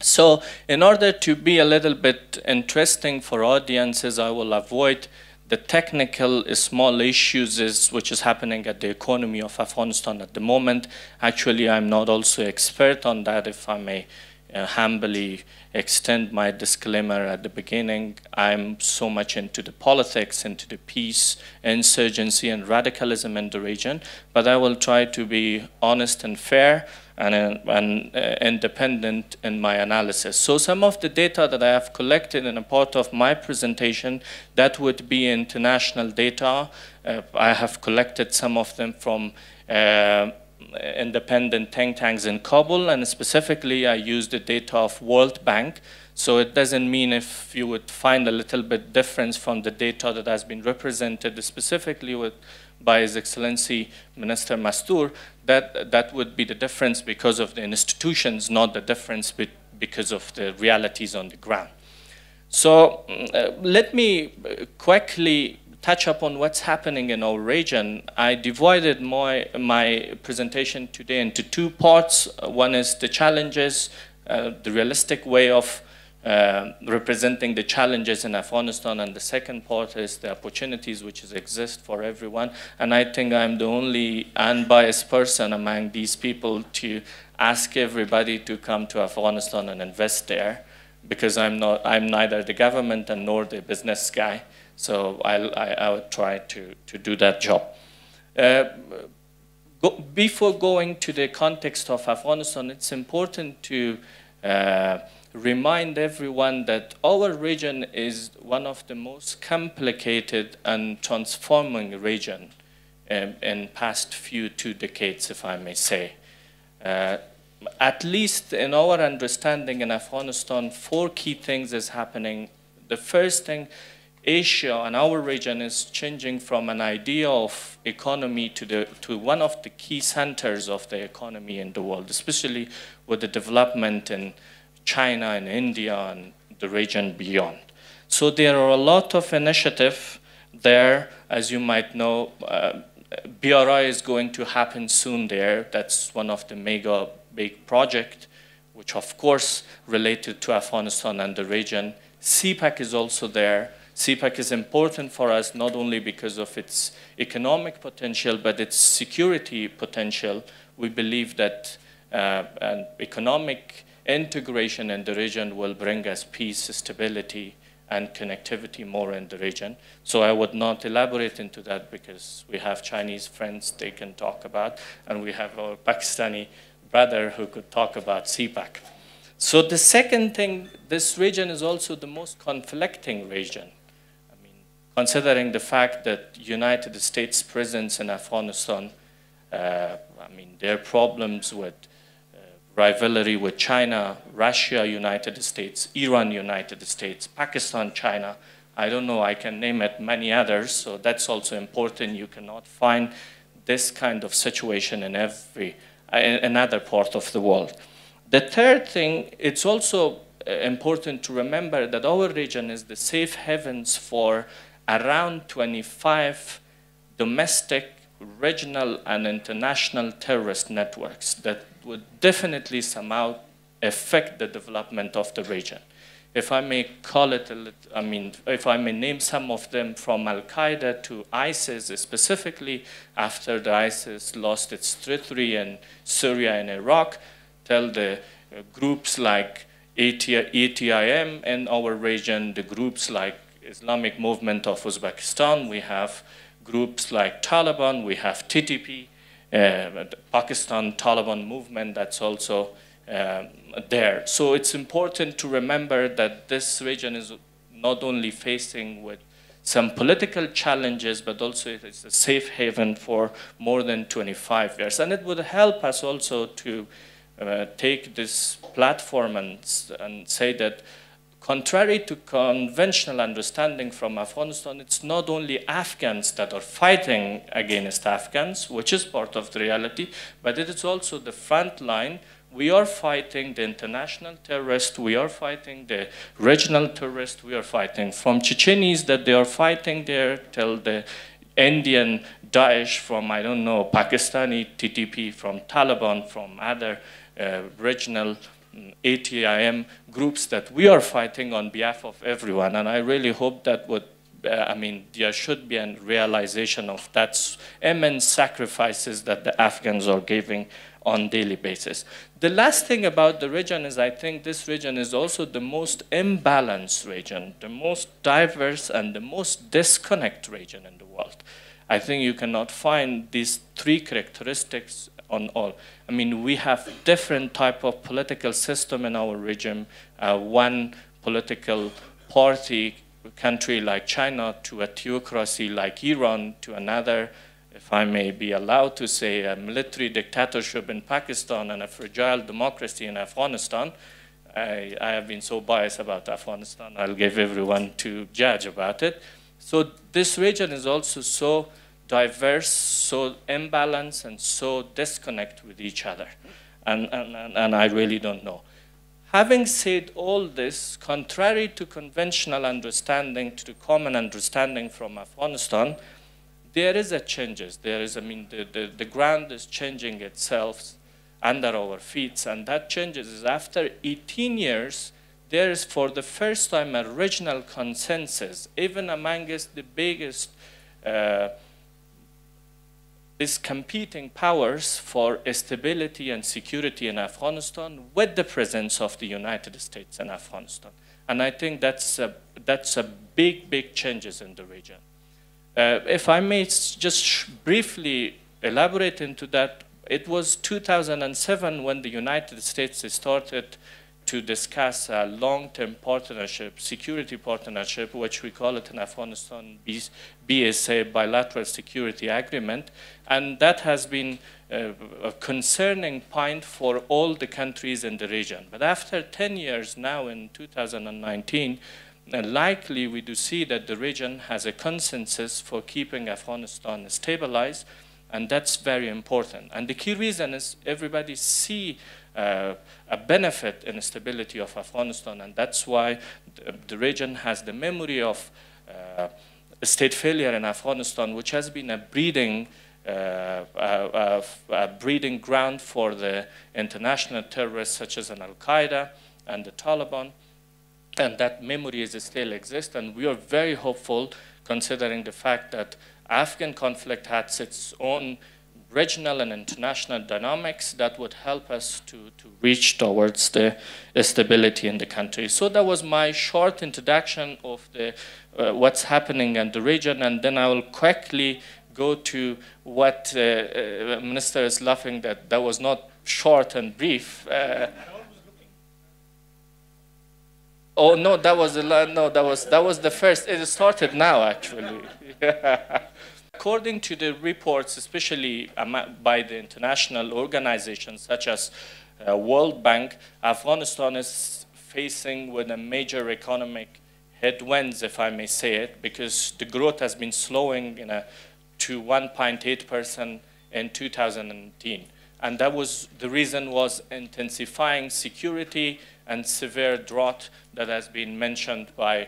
So in order to be a little bit interesting for audiences, I will avoid the technical small issues which is happening at the economy of Afghanistan at the moment. Actually, I'm not also expert on that, if I may humbly extend my disclaimer at the beginning. I'm so much into the politics, into the peace, insurgency, and radicalism in the region, but I will try to be honest and fair and independent in my analysis. So some of the data that I have collected in a part of my presentation, that would be international data. I have collected some of them from independent think tanks in Kabul, and specifically I used the data of World Bank. So it doesn't mean if you would find a little bit difference from the data that has been represented specifically by His Excellency Minister Mastoor, that would be the difference because of the institutions, not the difference because of the realities on the ground. So let me quickly touch upon what's happening in our region. I divided my presentation today into two parts. One is the challenges, the realistic way of representing the challenges in Afghanistan, and the second part is the opportunities which exist for everyone. And I think I'm the only unbiased person among these people to ask everybody to come to Afghanistan and invest there, because I'm neither the government and nor the business guy. So I would try to do that job. Before going to the context of Afghanistan, it's important to remind everyone that our region is one of the most complicated and transforming region in past two decades, if I may say. At least in our understanding in Afghanistan, 4 key things is happening. The first thing, Asia and our region is changing from an idea of economy to one of the key centers of the economy in the world, especially with the development in China and India and the region beyond. So there are a lot of initiatives there. As you might know, BRI is going to happen soon there. That's one of the mega big projects, which of course related to Afghanistan and the region. CPEC is also there. CPEC is important for us not only because of its economic potential, but its security potential. We believe that an economic integration in the region will bring us peace, stability, and connectivity more in the region. So I would not elaborate into that because we have Chinese friends they can talk about, and we have our Pakistani brother who could talk about CPEC. So the second thing, this region is also the most conflicting region. I mean, considering the fact that United States presence in Afghanistan, I mean, their problems with rivalry with China, Russia, United States, Iran, United States, Pakistan, China. I don't know, I can name it many others, so that's also important. You cannot find this kind of situation in another part of the world. The third thing, it's also important to remember that our region is the safe havens for around 25 domestic, regional, and international terrorist networks that would definitely somehow affect the development of the region. If I may call it, if I may name some of them, from Al-Qaeda to ISIS, specifically after the ISIS lost its territory in Syria and Iraq, till the groups like ATIM in our region, the groups like Islamic Movement of Uzbekistan, we have groups like Taliban, we have TTP, the Pakistan Taliban movement that's also there. So it's important to remember that this region is not only facing with some political challenges, but also it is a safe haven for more than 25 years. And it would help us also to take this platform and say that contrary to conventional understanding from Afghanistan, it's not only Afghans that are fighting against Afghans, which is part of the reality, but it is also the front line. We are fighting the international terrorists, we are fighting the regional terrorists, we are fighting from Chechenis that they are fighting there till the Indian Daesh from, I don't know, Pakistani TTP, from Taliban, from other regional ATIM groups that we are fighting on behalf of everyone. And I really hope that would, there should be a realization of that immense sacrifices that the Afghans are giving on daily basis. The last thing about the region is I think this region is also the most imbalanced region, the most diverse and the most disconnected region in the world. I think you cannot find these 3 characteristics on all. I mean, we have different type of political system in our region. One political party country like China to a theocracy like Iran to another, if I may be allowed to say, a military dictatorship in Pakistan and a fragile democracy in Afghanistan. I have been so biased about Afghanistan, I'll give everyone to judge about it. So this region is also so diverse, so imbalanced, and so disconnected with each other. And I really don't know. Having said all this, contrary to conventional understanding, to the common understanding from Afghanistan, there is a changes. There is, I mean, the ground is changing itself under our feet, and that changes is after 18 years, there is for the first time a regional consensus, even amongst the biggest these competing powers for stability and security in Afghanistan with the presence of the United States in Afghanistan. And I think that's a big, big changes in the region. If I may just briefly elaborate into that, it was 2007 when the United States started to discuss a long-term partnership, security partnership, which we call it in Afghanistan BSA, Bilateral Security Agreement. And that has been a concerning point for all the countries in the region. But after 10 years now in 2019, likely we do see that the region has a consensus for keeping Afghanistan stabilized, and that's very important. And the key reason is everybody see a benefit in the stability of Afghanistan, and that's why the region has the memory of state failure in Afghanistan, which has been a breeding ground for the international terrorists such as Al-Qaeda and the Taliban, and that memory still exists, and we are very hopeful considering the fact that Afghan conflict has its own regional and international dynamics that would help us to reach towards the stability in the country. So that was my short introduction of the what's happening in the region, and then I will quickly go to what Minister is laughing that was not short and brief. Oh no, that was the first. It started now actually. According to the reports, especially by the international organizations such as World Bank, Afghanistan is facing with a major economic headwinds, if I may say it, because the growth has been slowing to 1.8% in 2018. And that was, the reason was intensifying security and severe drought that has been mentioned by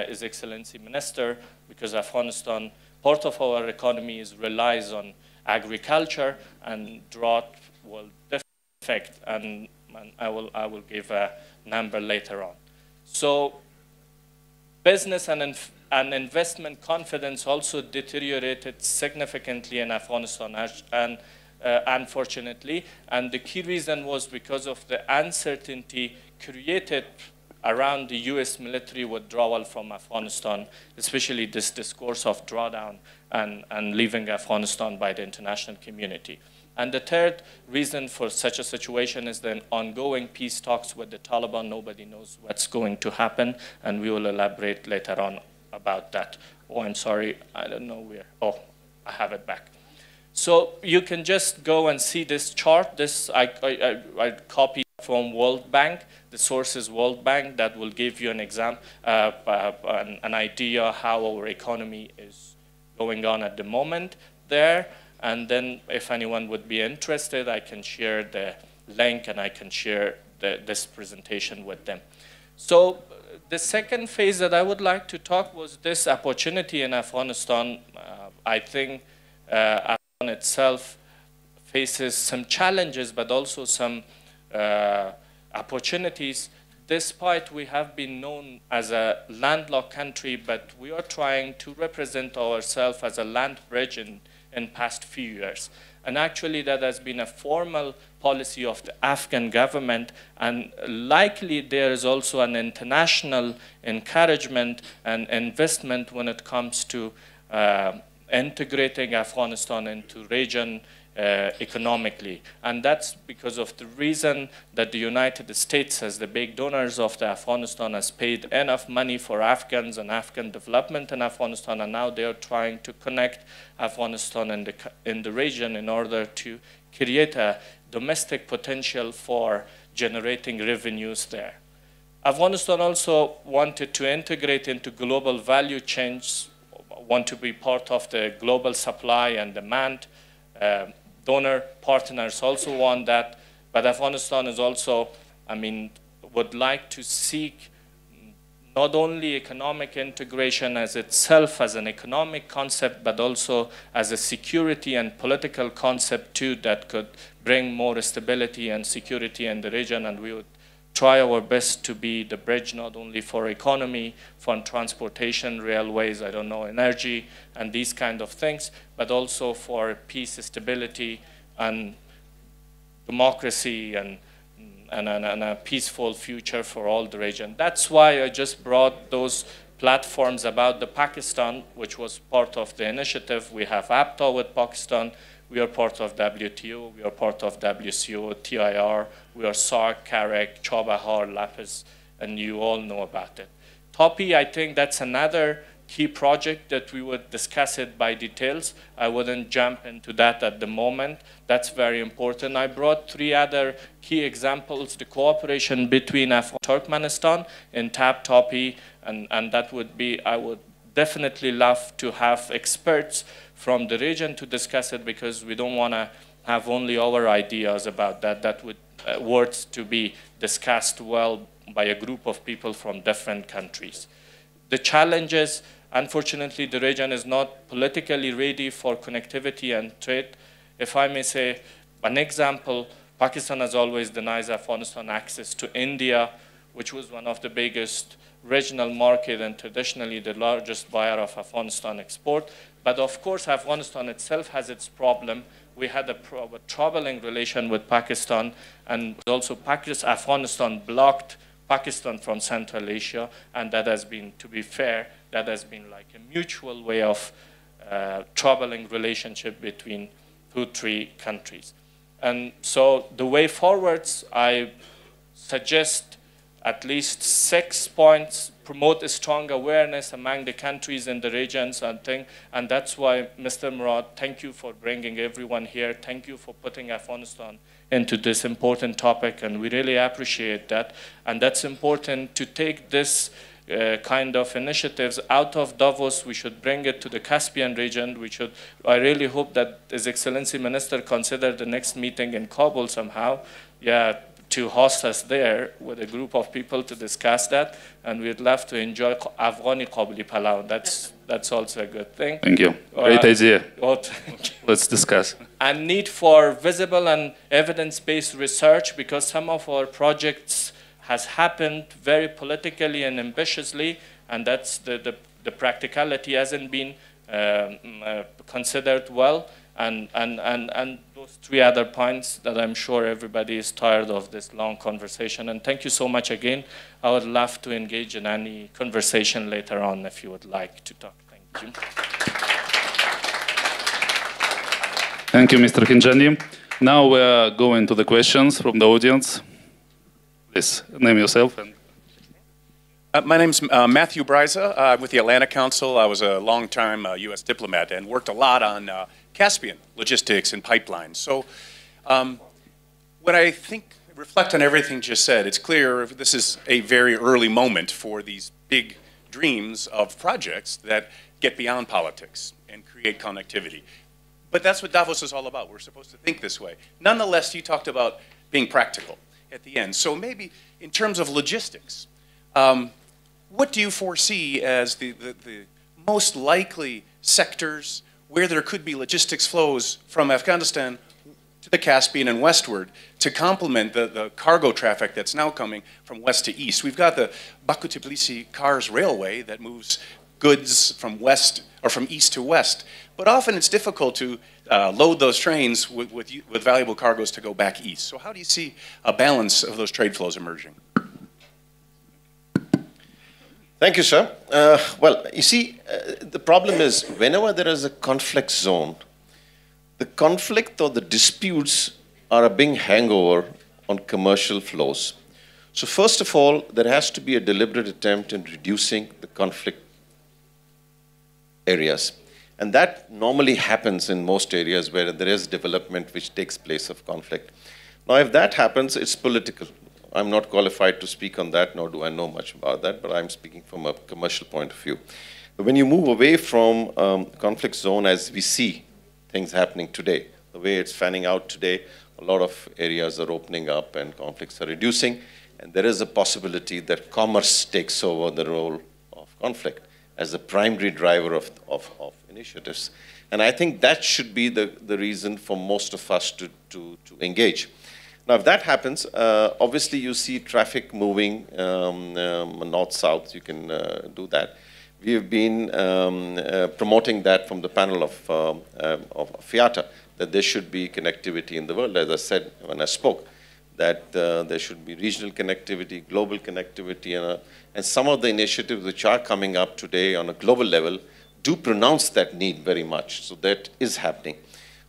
His Excellency Minister, because Afghanistan, part of our economy relies on agriculture, and drought will affect, and I will give a number later on. So business and investment confidence also deteriorated significantly in Afghanistan, and unfortunately, and the key reason was because of the uncertainty created around the US military withdrawal from Afghanistan, especially this discourse of drawdown and leaving Afghanistan by the international community. And the third reason for such a situation is the ongoing peace talks with the Taliban. Nobody knows what's going to happen, and we will elaborate later on about that. Oh, I'm sorry, I don't know where. Oh, I have it back. So you can just go and see this chart. This I copied from World Bank. The source is World Bank. That will give you an idea how our economy is going on at the moment there. And then if anyone would be interested, I can share the link and I can share this presentation with them. So the second phase that I would like to talk was this opportunity in Afghanistan. I think Afghanistan itself faces some challenges, but also some opportunities. Despite we have been known as a landlocked country, but we are trying to represent ourselves as a land bridge in past few years. And actually that has been a formal policy of the Afghan government, and likely there is also an international encouragement and investment when it comes to integrating Afghanistan into region economically. And that's because of the reason that the United States, as the big donors of the Afghanistan, has paid enough money for Afghans and Afghan development in Afghanistan, and now they are trying to connect Afghanistan in the region in order to create a domestic potential for generating revenues there. Afghanistan also wanted to integrate into global value chains, want to be part of the global supply and demand. Donor partners also want that, but Afghanistan is also, would like to seek not only economic integration as itself as an economic concept, but also as a security and political concept too that could bring more stability and security in the region, and we would try our best to be the bridge not only for economy, for transportation, railways, energy, and these kind of things, but also for peace, stability, and democracy, and a peaceful future for all the region. That's why I just brought those platforms about the Pakistan, which was part of the initiative. We have APTA with Pakistan. We are part of WTO. We are part of WCO, TIR. We are SARC, CAREC, Chabahar, Lapis, and you all know about it. TOPI, I think that's another key project that we would discuss it by details. I wouldn't jump into that at the moment. That's very important. I brought 3 other key examples, the cooperation between Turkmenistan in TAP, TOPI, and that would be, I would definitely love to have experts from the region to discuss it, because we don't want to have only our ideas about that. That would worth to be discussed well by a group of people from different countries. The challenges, unfortunately, the region is not politically ready for connectivity and trade. If I may say an example, Pakistan has always denied Afghanistan access to India, which was one of the biggest regional market and traditionally the largest buyer of Afghanistan export. But of course, Afghanistan itself has its problem. We had a troubling relation with Pakistan, and also Afghanistan blocked Pakistan from Central Asia, and that has been, to be fair, that has been like a mutual way of troubling relationship between 2-3 countries. And so the way forwards, I suggest at least 6 points: promote a strong awareness among the countries in the regions, and that's why, Mr. Murad, thank you for bringing everyone here. Thank you for putting Afghanistan into this important topic, and we really appreciate that. And that's important to take this kind of initiatives out of Davos. We should bring it to the Caspian region. I really hope that His Excellency Minister consider the next meeting in Kabul somehow, to host us there with a group of people to discuss that, and we'd love to enjoy Afghani Kabuli Palau. That's also a good thing. Thank you. Great idea. Thank you. Let's discuss. And need for visible and evidence-based research, because some of our projects has happened very politically and ambitiously, and that's the practicality hasn't been considered well. And those 3 other points that I'm sure everybody is tired of this long conversation. And thank you so much again. I would love to engage in any conversation later on if you would like to talk. Thank you. Thank you, Mr. Khenjani. Now we're going to the questions from the audience. Please name yourself. My name's Matthew Bryza. I'm with the Atlantic Council. I was a long-time U.S. diplomat and worked a lot on Caspian logistics and pipelines. So when I reflect on everything just said, it's clear this is a very early moment for these big dreams of projects that get beyond politics and create connectivity. But that's what Davos is all about. We're supposed to think this way. Nonetheless, you talked about being practical at the end. So maybe in terms of logistics, what do you foresee as the most likely sectors where there could be logistics flows from Afghanistan to the Caspian and westward to complement the cargo traffic that's now coming from west to east? We've got the Baku-Tbilisi-Kars Railway that moves goods from west or from east to west, but often it's difficult to load those trains with valuable cargoes to go back east. So how do you see a balance of those trade flows emerging? Thank you, sir. Well, you see, the problem is whenever there is a conflict zone, the conflict or the disputes are a big hangover on commercial flows. So first of all, there has to be a deliberate attempt in reducing the conflict areas. And that normally happens in most areas where there is development which takes place of conflict. Now, if that happens, it's political. I'm not qualified to speak on that, nor do I know much about that, but I'm speaking from a commercial point of view. But when you move away from conflict zone, as we see things happening today, the way it's fanning out today, a lot of areas are opening up and conflicts are reducing, and there is a possibility that commerce takes over the role of conflict as the primary driver of initiatives. And I think that should be the reason for most of us to engage. Now, if that happens, obviously you see traffic moving north-south. You can do that. We have been promoting that from the panel of FIATA, that there should be connectivity in the world. As I said when I spoke, that there should be regional connectivity, global connectivity, and some of the initiatives which are coming up today on a global level do pronounce that need very much. So that is happening.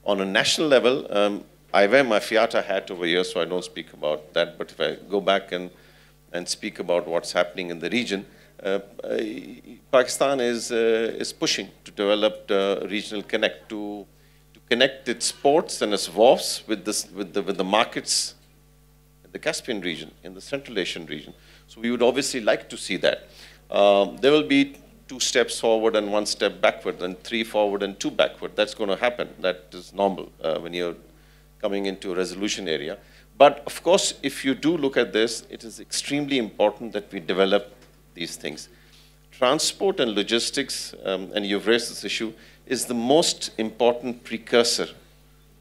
On a national level, I wear my FIATA hat over here, so I don't speak about that. But if I go back and speak about what's happening in the region, Pakistan is pushing to develop regional connect, to connect its ports and its wharfs with the markets in the Caspian region, in the Central Asian region. So we would obviously like to see that. There will be 2 steps forward and 1 step backward, and 3 forward and 2 backward. That's going to happen. That is normal when you're coming into a resolution area. But of course, if you do look at this, it is extremely important that we develop these things. Transport and logistics, and you've raised this issue, is the most important precursor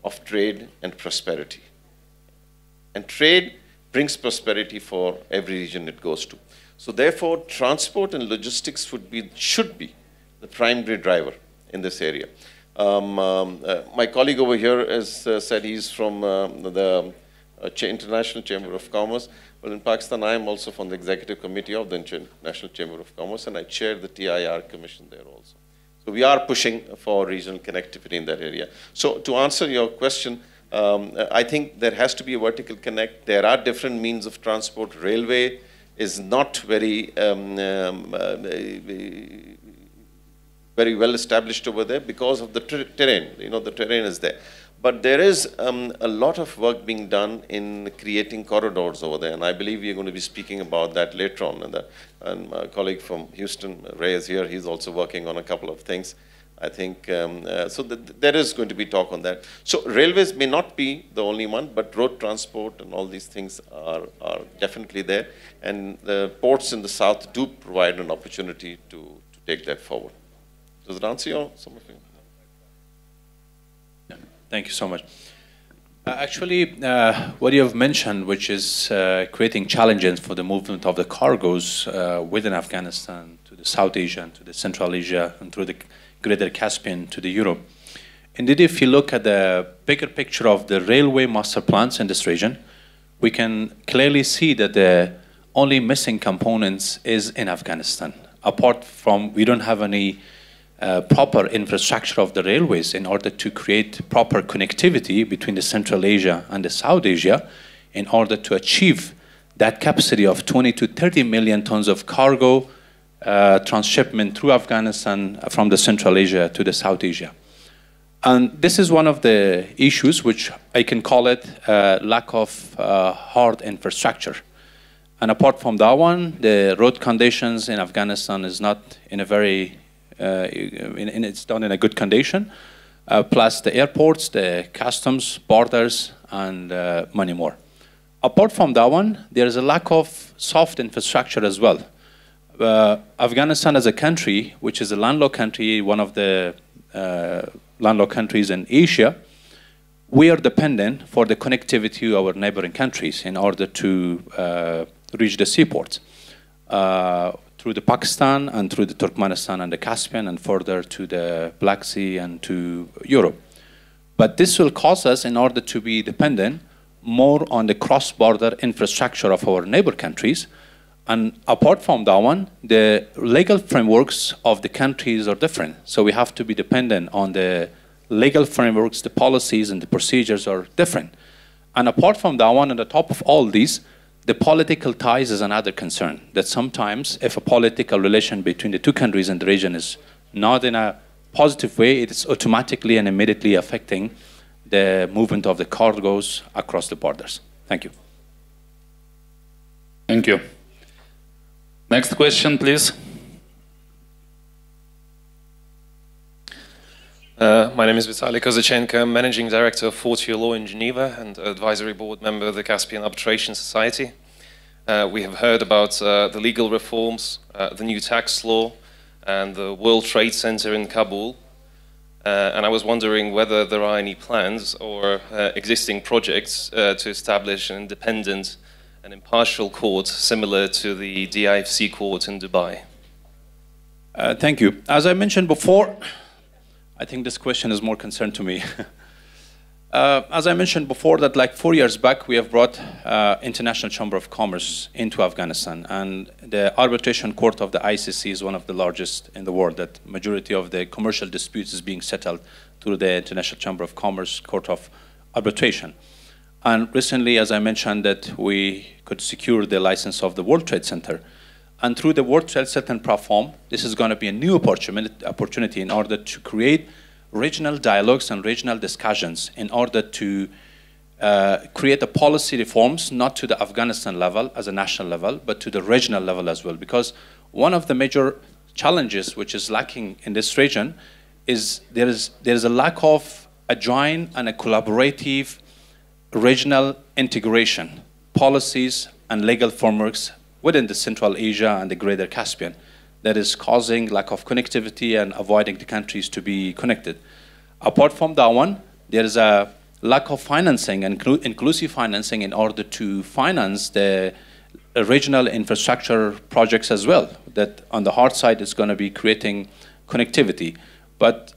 of trade and prosperity. And trade brings prosperity for every region it goes to. So therefore, transport and logistics should be the primary driver in this area. My colleague over here has said he's from the International Chamber of Commerce. Well, in Pakistan, I am also from the Executive Committee of the International Chamber of Commerce, and I chair the TIR Commission there also. So we are pushing for regional connectivity in that area. So to answer your question, I think there has to be a vertical connect. There are different means of transport. Railway is not very well established over there because of the terrain. You know, the terrain is there. But there is a lot of work being done in creating corridors over there, and I believe we are going to be speaking about that later on. And my colleague from Houston, Ray, is here. He's also working on a couple of things. I think, there is going to be talk on that. So railways may not be the only one, but road transport and all these things are definitely there. And the ports in the south do provide an opportunity to take that forward. Does it answer some of you? Thank you so much. Actually, what you have mentioned, which is creating challenges for the movement of the cargoes within Afghanistan to the South Asia and to the Central Asia and through the greater Caspian to the Europe. Indeed, if you look at the bigger picture of the railway master plans in this region, we can clearly see that the only missing components is in Afghanistan. Apart from, we don't have any proper infrastructure of the railways in order to create proper connectivity between the Central Asia and the South Asia in order to achieve that capacity of 20 to 30 million tons of cargo transshipment through Afghanistan from the Central Asia to the South Asia. And this is one of the issues which I can call it lack of hard infrastructure. And apart from that one, the road conditions in Afghanistan is not in a very it's done in a good condition, plus the airports, the customs, borders, and many more. Apart from that one, there is a lack of soft infrastructure as well. Afghanistan as a country, which is a landlocked country, one of the landlocked countries in Asia, we are dependent for the connectivity to our neighboring countries in order to reach the seaports. Through the Pakistan and through the Turkmenistan and the Caspian and further to the Black Sea and to Europe. But this will cause us, in order to be dependent, more on the cross-border infrastructure of our neighbor countries. And apart from that one, the legal frameworks of the countries are different. So we have to be dependent on the legal frameworks, the policies and the procedures are different. And apart from that one, on the top of all these, the political ties is another concern, that sometimes if a political relation between the two countries in the region is not in a positive way, it is automatically and immediately affecting the movement of the cargoes across the borders. Thank you. Thank you. Next question, please. My name is Vitaly Kozachenko. I'm Managing Director of Fortio Law in Geneva and Advisory Board Member of the Caspian Arbitration Society. We have heard about the legal reforms, the new tax law, and the World Trade Center in Kabul. And I was wondering whether there are any plans or existing projects to establish an independent and impartial court similar to the DIFC court in Dubai. Thank you. As I mentioned before, I think this question is more concerned to me. As I mentioned before, that like 4 years back, we have brought International Chamber of Commerce into Afghanistan, and the arbitration court of the ICC is one of the largest in the world. That majority of the commercial disputes is being settled through the International Chamber of Commerce Court of Arbitration. And recently, as I mentioned, that we could secure the license of the World Trade Center. And through the World Trade Center platform, this is going to be a new opportunity in order to create regional dialogues and regional discussions in order to create a policy reforms, not to the Afghanistan level as a national level, but to the regional level as well. Because one of the major challenges which is lacking in this region is there is a lack of a joint and a collaborative regional integration, policies and legal frameworks within the Central Asia and the Greater Caspian that is causing lack of connectivity and avoiding the countries to be connected. Apart from that one, there is a lack of financing and inclusive financing in order to finance the regional infrastructure projects as well. That on the hard side is going to be creating connectivity. But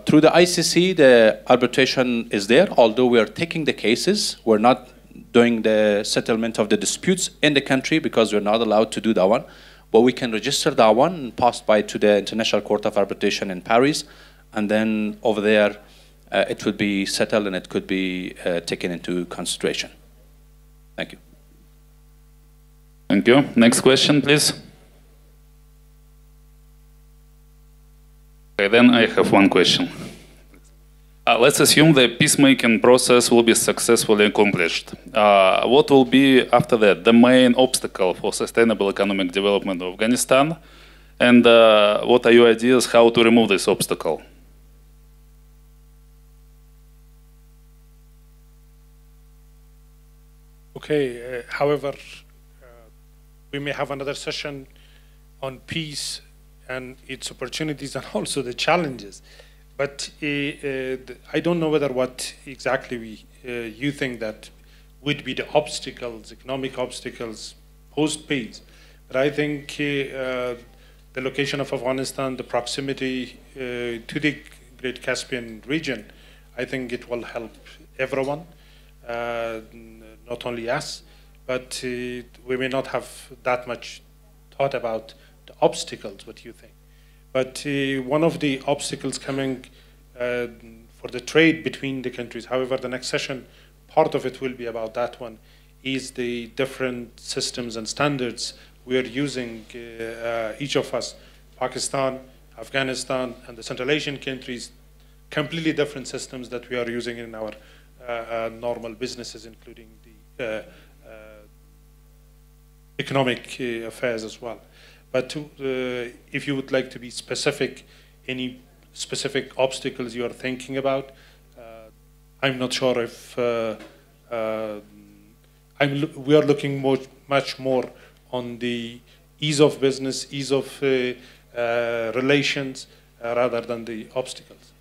through the ICC, the arbitration is there. Although we are taking the cases, we're not doing the settlement of the disputes in the country because we're not allowed to do that one. But we can register that one and pass by to the International Court of Arbitration in Paris. And then over there, it would be settled and it could be taken into consideration. Thank you. Thank you. Next question, please. Okay, then I have one question. Let's assume the peacemaking process will be successfully accomplished. What will be, after that, the main obstacle for sustainable economic development of Afghanistan? And what are your ideas how to remove this obstacle? Okay, however, we may have another session on peace and its opportunities and also the challenges. But I don't know whether what exactly you think that would be the obstacles, economic obstacles, post-peace. But I think the location of Afghanistan, the proximity to the Great Caspian region, I think it will help everyone, not only us, but we may not have that much thought about the obstacles, what you think. But one of the obstacles coming for the trade between the countries, however, the next session, part of it will be about that one, is the different systems and standards we are using, each of us, Pakistan, Afghanistan, and the Central Asian countries, completely different systems that we are using in our normal businesses, including the economic affairs as well. But if you would like to be specific, any specific obstacles you are thinking about, I'm not sure if we are looking much more on the ease of business, ease of relations, rather than the obstacles.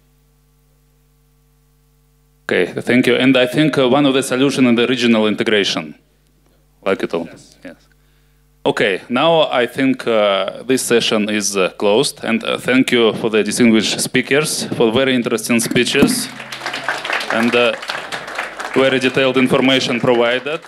Okay, thank you. And I think one of the solutions in the regional integration, like it all. Yes. Okay, now I think this session is closed, and thank you for the distinguished speakers for very interesting speeches and very detailed information provided.